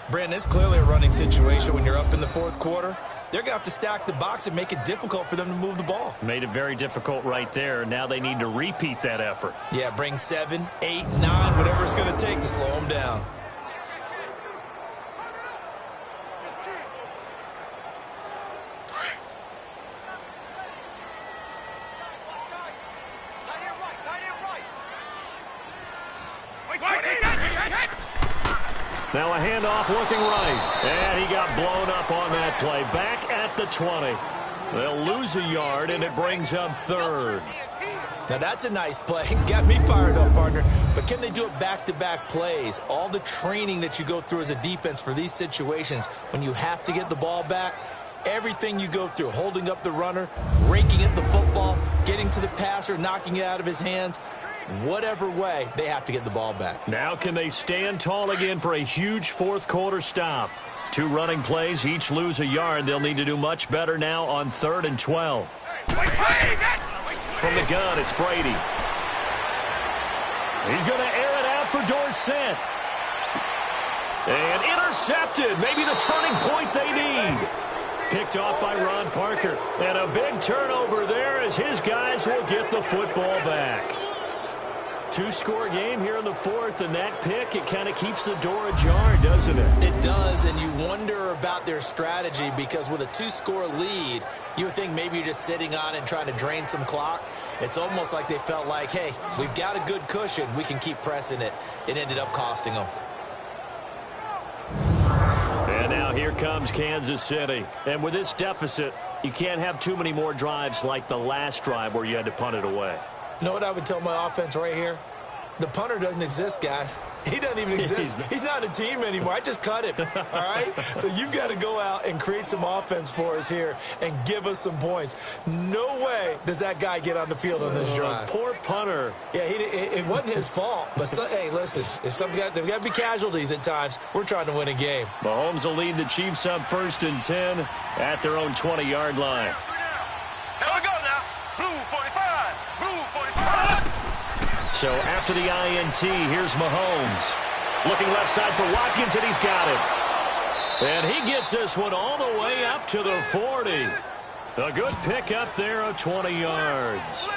Brandon, it's clearly a running situation when you're up in the fourth quarter. They're going to have to stack the box and make it difficult for them to move the ball. Made it very difficult right there. Now they need to repeat that effort. Yeah, bring 7, 8, 9, whatever it's going to take to slow them down. Now a handoff looking right. And he got blown up on that play. Back at the 20. They'll lose a yard, and it brings up third. Now that's a nice play. Got me fired up, partner. But can they do it back-to-back plays? All the training that you go through as a defense for these situations, when you have to get the ball back, everything you go through, holding up the runner, raking at the football, getting to the passer, knocking it out of his hands, whatever way, they have to get the ball back. Now can they stand tall again for a huge fourth quarter stop? 2 running plays, each lose a yard. They'll need to do much better now on 3rd and 12. From the gun, it's Brady. He's going to air it out for Dorsett. And intercepted. Maybe the turning point they need. Picked off by Ron Parker. And a big turnover there as his guys will get the football back. 2-score game here in the fourth, and that pick, it kind of keeps the door ajar, doesn't it? It does, and you wonder about their strategy because with a 2-score lead, you would think maybe you're just sitting on it and trying to drain some clock. It's almost like they felt like, hey, we've got a good cushion. We can keep pressing it. It ended up costing them. And now here comes Kansas City. And with this deficit, you can't have too many more drives like the last drive where you had to punt it away. You know what I would tell my offense right here? The punter doesn't exist, guys. He doesn't even exist. He's not a team anymore. I just cut him, all right? So you've got to go out and create some offense for us here and give us some points. No way does that guy get on the field on this drive. Poor punter. Yeah, it wasn't his fault. But, hey, listen, there's got to be casualties at times. We're trying to win a game. Mahomes will lead the Chiefs up 1st and 10 at their own 20-yard line. Here we go now. Blue 45. Blue 45. So after the INT, here's Mahomes. Looking left side for Watkins, and he's got it. And he gets this one all the way up to the 40. A good pick up there of 20 yards.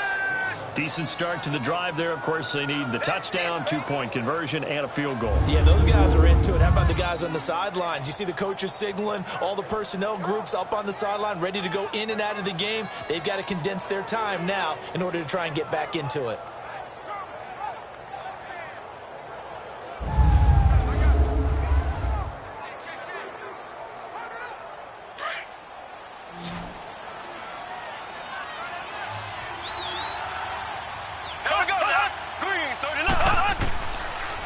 Decent start to the drive there. Of course, they need the touchdown, 2-point conversion, and a field goal. Yeah, those guys are into it. How about the guys on the sidelines? You see the coaches signaling, all the personnel groups up on the sideline, ready to go in and out of the game. They've got to condense their time now in order to try and get back into it.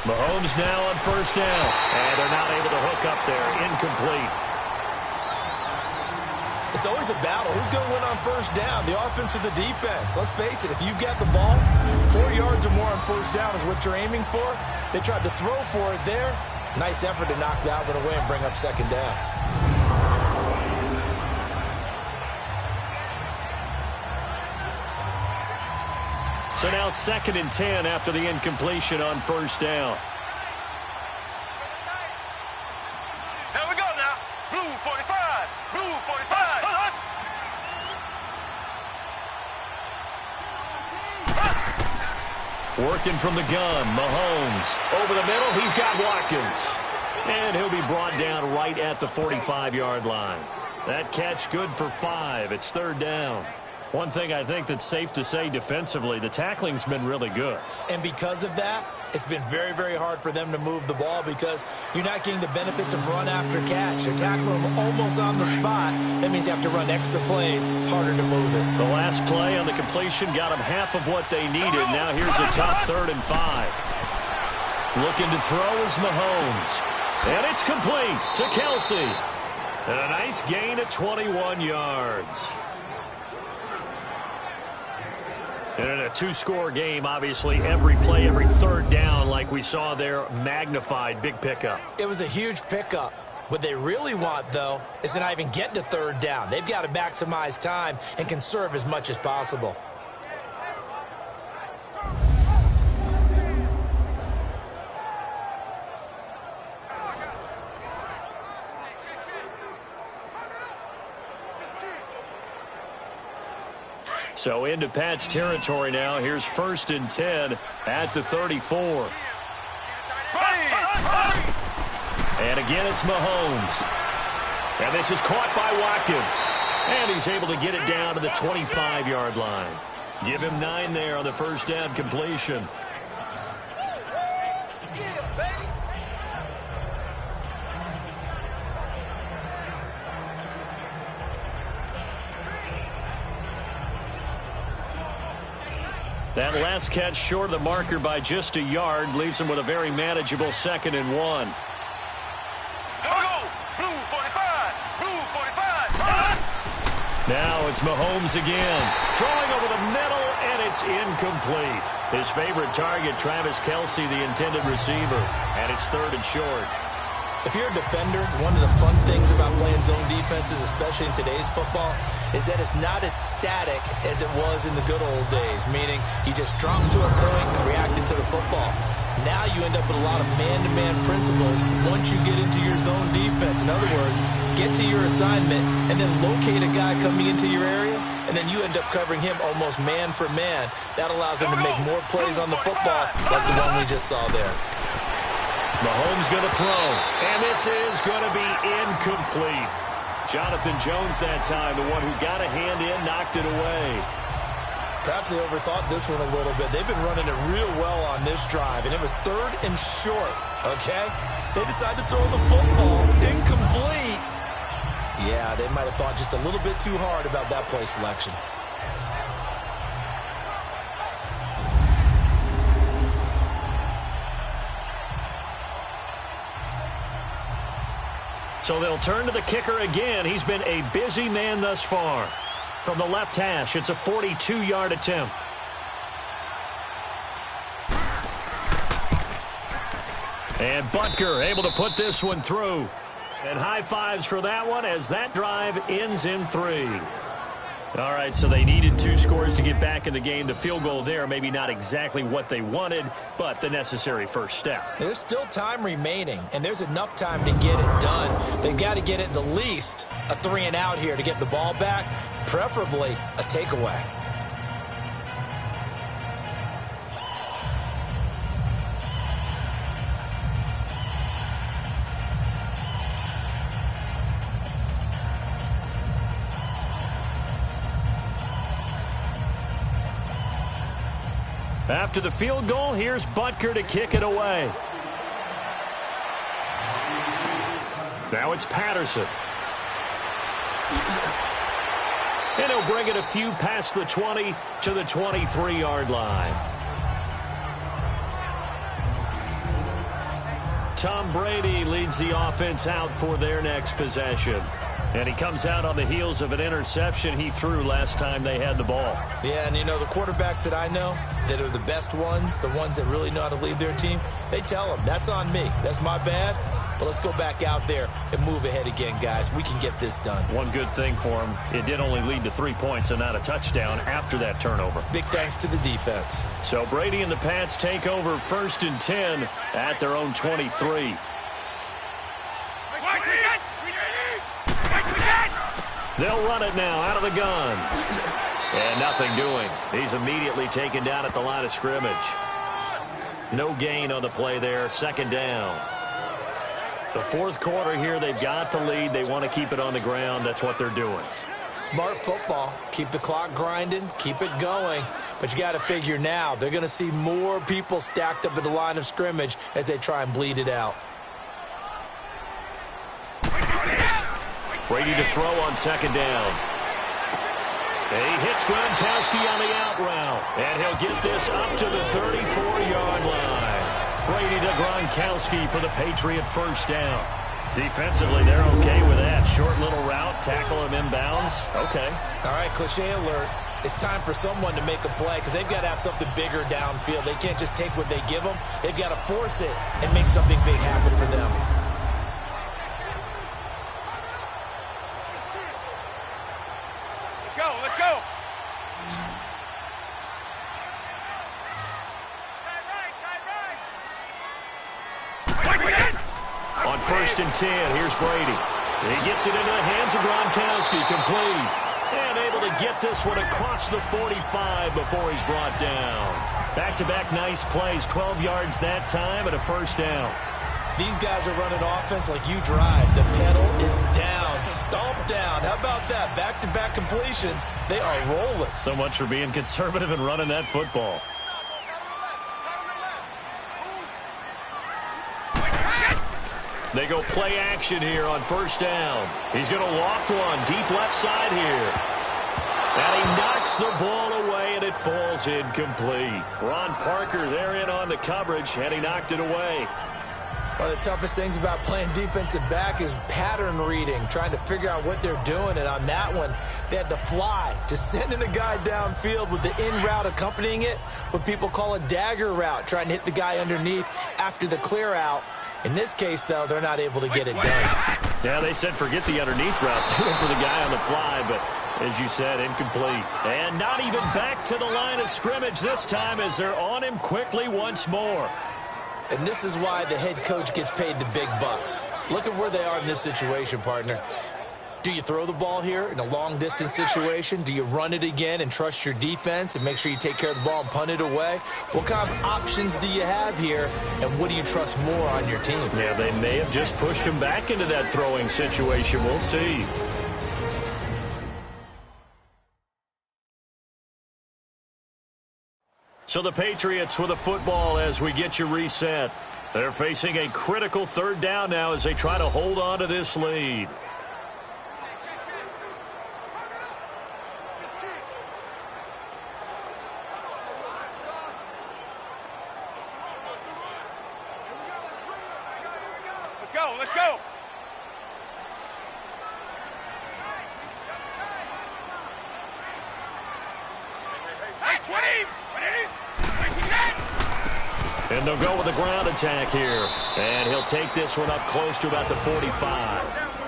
Mahomes now on 1st down. And they're not able to hook up there. Incomplete. It's always a battle. Who's going to win on 1st down? The offense or the defense? Let's face it, if you've got the ball, 4 yards or more on 1st down is what you're aiming for. They tried to throw for it there. Nice effort to knock that one away and bring up 2nd down. So now 2nd and 10 after the incompletion on 1st down. Here we go now. Blue 45. Blue 45. Working from the gun, Mahomes. Over the middle, he's got Watkins. And he'll be brought down right at the 45-yard line. That catch good for 5. It's 3rd down. One thing I think that's safe to say defensively, the tackling's been really good. And because of that, it's been very, very hard for them to move the ball because you're not getting the benefits of run after catch. They're tackling them almost on the spot. That means you have to run extra plays, harder to move it. The last play on the completion got them half of what they needed. Now here's a tough 3rd and 5. Looking to throw is Mahomes. And it's complete to Kelsey. And a nice gain of 21 yards. And in a 2-score game, obviously, every play, every 3rd down, like we saw there, magnified, big pickup. It was a huge pickup. What they really want, though, is to not even get to 3rd down. They've got to maximize time and conserve as much as possible. So into Pat's territory now. Here's 1st and 10 at the 34. And again, it's Mahomes. And this is caught by Watkins. And he's able to get it down to the 25-yard line. Give him 9 there on the 1st down completion. That last catch short of the marker by just a yard leaves him with a very manageable 2nd and 1. Blue 45. Blue 45. Now it's Mahomes again. Throwing over the middle, and it's incomplete. His favorite target, Travis Kelsey, the intended receiver. And it's 3rd and short. If you're a defender, one of the fun things about playing zone defenses, especially in today's football, is that it's not as static as it was in the good old days, meaning you just dropped to a point and reacted to the football. Now you end up with a lot of man-to-man principles once you get into your zone defense. In other words, get to your assignment and then locate a guy coming into your area, and then you end up covering him almost man for man. That allows him to make more plays on the football like the one we just saw there. Mahomes going to throw, and this is going to be incomplete. Jonathan Jones that time, the one who got a hand in, knocked it away. Perhaps they overthought this one a little bit. They've been running it real well on this drive, and it was 3rd and short, okay? They decided to throw the football incomplete. Yeah, they might have thought just a little bit too hard about that play selection. So they'll turn to the kicker again. He's been a busy man thus far. From the left hash, it's a 42-yard attempt. And Butker able to put this one through. And high fives for that one as that drive ends in 3. All right, so they needed 2 scores to get back in the game. The field goal there, maybe not exactly what they wanted, but the necessary first step. There's still time remaining, and there's enough time to get it done. They've got to get at the least a 3-and-out here to get the ball back, preferably a takeaway. After the field goal, here's Butker to kick it away. Now it's Patterson. And he'll bring it a few past the 20 to the 23-yard line. Tom Brady leads the offense out for their next possession. And he comes out on the heels of an interception he threw last time they had the ball. Yeah, and you know, the quarterbacks that I know that are the best ones, the ones that really know how to lead their team, they tell them, that's on me. That's my bad. But let's go back out there and move ahead again, guys. We can get this done. One good thing for him, it did only lead to 3 points and not a touchdown after that turnover. Big thanks to the defense. So Brady and the Pats take over 1st and 10 at their own 23. They'll run it now out of the gun. And nothing doing. He's immediately taken down at the line of scrimmage. No gain on the play there. 2nd down. The 4th quarter here, they've got the lead. They want to keep it on the ground. That's what they're doing. Smart football. Keep the clock grinding, keep it going. But you got to figure now, they're going to see more people stacked up at the line of scrimmage as they try and bleed it out. Brady to throw on second down. He hits Gronkowski on the out route, and he'll get this up to the 34-yard line. Brady to Gronkowski for the Patriot first down. Defensively, they're okay with that. Short little route, tackle him inbounds. Okay. All right, cliche alert. It's time for someone to make a play because they've got to have something bigger downfield. They can't just take what they give them. They've got to force it and make something big happen for them. Let's go. On 1st and 10, here's Brady. He gets it into the hands of Gronkowski, complete. And able to get this one across the 45 before he's brought down. Back-to-back nice plays, 12 yards that time and a first down. These guys are running offense like you drive. The pedal is down, stomped down. How about that? Back-to-back completions. They are rolling. So much for being conservative and running that football. They go play action here on first down. He's going to loft one deep left side here. And he knocks the ball away, and it falls incomplete. Ron Parker there in on the coverage, and he knocked it away. One of the toughest things about playing defensive back is pattern reading, trying to figure out what they're doing. And on that one, they had to fly, just sending a guy downfield with the in route accompanying it, what people call a dagger route, trying to hit the guy underneath after the clear out. In this case, though, they're not able to get it done. Yeah, they said forget the underneath route. They went for the guy on the fly, but as you said, incomplete. And not even back to the line of scrimmage this time as they're on him quickly once more. And this is why the head coach gets paid the big bucks. Look at where they are in this situation, partner. Do you throw the ball here in a long-distance situation? Do you run it again and trust your defense and make sure you take care of the ball and punt it away? What kind of options do you have here, and what do you trust more on your team? Yeah, they may have just pushed him back into that throwing situation. We'll see. So the Patriots with a football as we get you reset. They're facing a critical third down now as they try to hold on to this lead. Let's go. And they'll go with the ground attack here. And he'll take this one up close to about the 45.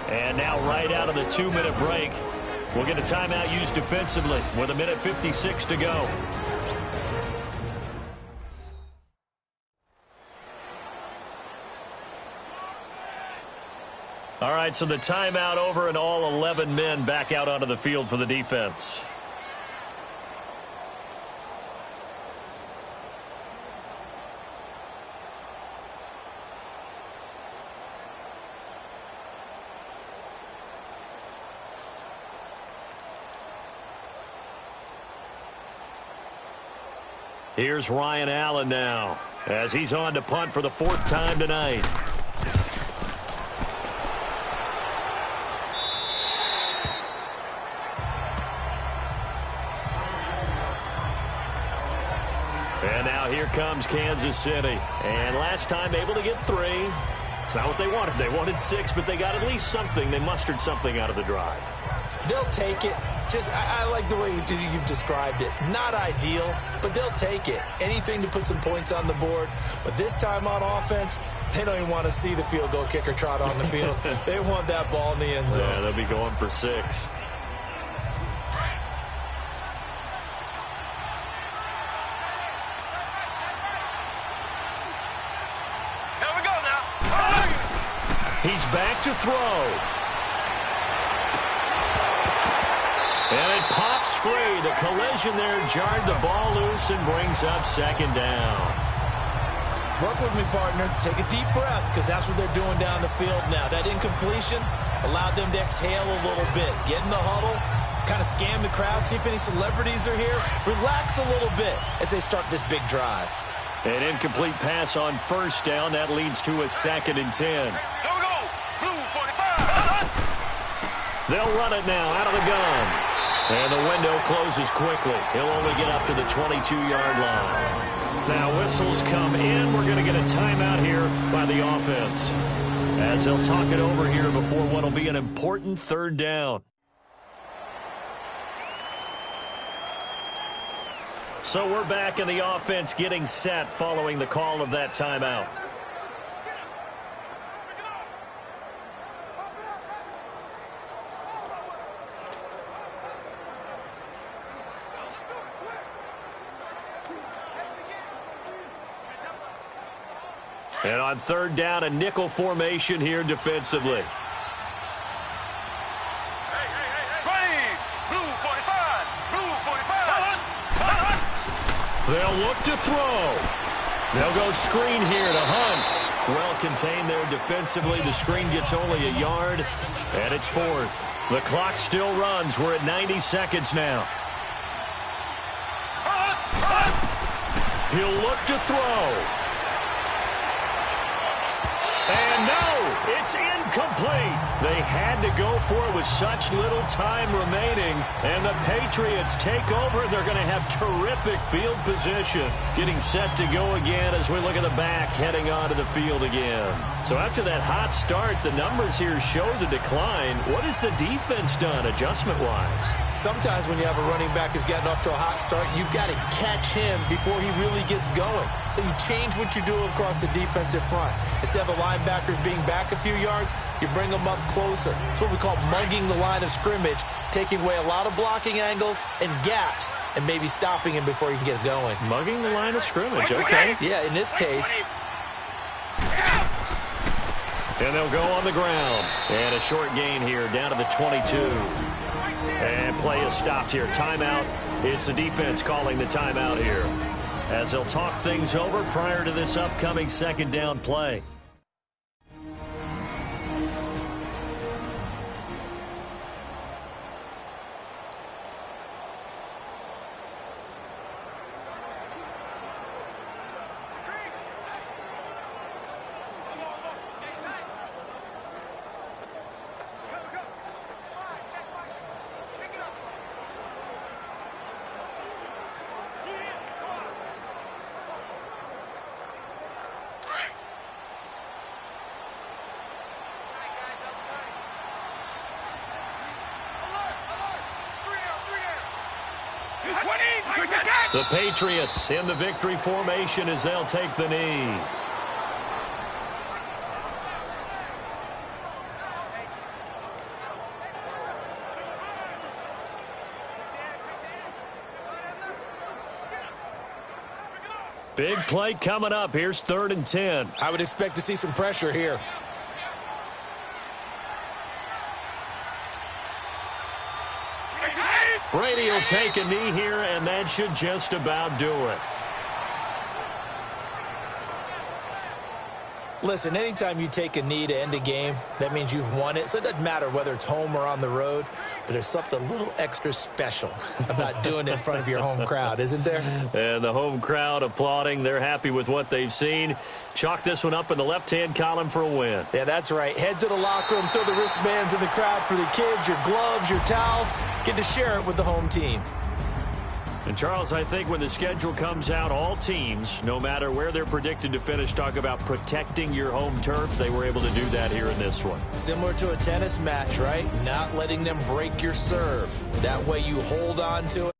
And now right out of the 2-minute break, we'll get a timeout used defensively with 1:56 to go. All right, so the timeout over and all 11 men back out onto the field for the defense. Here's Ryan Allen now as he's on to punt for the 4th time tonight. And now here comes Kansas City. And last time able to get 3. It's not what they wanted. They wanted 6, but they got at least something. They mustered something out of the drive. They'll take it. I like the way you've described it. Not ideal, but they'll take it. Anything to put some points on the board. But this time on offense, they don't even want to see the field goal kicker trot on the field. They want that ball in the end zone. Yeah, they'll be going for 6. Here we go now. He's back to throw. And it pops free. The collision there jarred the ball loose and brings up 2nd down. Work with me, partner. Take a deep breath because that's what they're doing down the field now. That incompletion allowed them to exhale a little bit. Get in the huddle, kind of scan the crowd, see if any celebrities are here. Relax a little bit as they start this big drive. An incomplete pass on first down. That leads to a 2nd and 10. Here we go. Blue 45. They'll run it now out of the gun. And the window closes quickly. He'll only get up to the 22-yard line. Now whistles come in. We're going to get a timeout here by the offense, as they'll talk it over here before what will be an important 3rd down. So we're back in the offense getting set following the call of that timeout. And on 3rd down, a nickel formation here defensively. Ready. Blue 45. Blue 45. They'll look to throw. They'll go screen here to Hunt. Well contained there defensively. The screen gets only a yard, and it's 4th. The clock still runs. We're at 90 seconds now. He'll look to throw. And no, it's incomplete. They had to go for it with such little time remaining. And the Patriots take over. They're going to have terrific field position. Getting set to go again as we look at the back, heading onto the field again. So after that hot start, the numbers here show the decline. What has the defense done adjustment-wise? Sometimes when you have a running back who's gotten off to a hot start, you've got to catch him before he really gets going. So you change what you do across the defensive front. Instead of the linebackers being back a few yards, you bring them up closer. It's what we call mugging the line of scrimmage, taking away a lot of blocking angles and gaps and maybe stopping him before he can get going. Mugging the line of scrimmage, okay. Yeah, in this case. And they'll go on the ground. And a short gain here down to the 22. And play is stopped here. Timeout. It's the defense calling the timeout here, as they'll talk things over prior to this upcoming 2nd down play. The Patriots in the victory formation as they'll take the knee. Big play coming up. Here's 3rd and 10. I would expect to see some pressure here. Brady will take a knee here, and that should just about do it. Listen, anytime you take a knee to end a game, that means you've won it. So it doesn't matter whether it's home or on the road, but there's something a little extra special about doing it in front of your home crowd, isn't there? And the home crowd applauding. They're happy with what they've seen. Chalk this one up in the left-hand column for a win. Yeah, that's right. Head to the locker room, throw the wristbands in the crowd for the kids, your gloves, your towels. Get to share it with the home team. And, Charles, I think when the schedule comes out, all teams, no matter where they're predicted to finish, talk about protecting your home turf. They were able to do that here in this one. Similar to a tennis match, right? Not letting them break your serve. That way you hold on to it.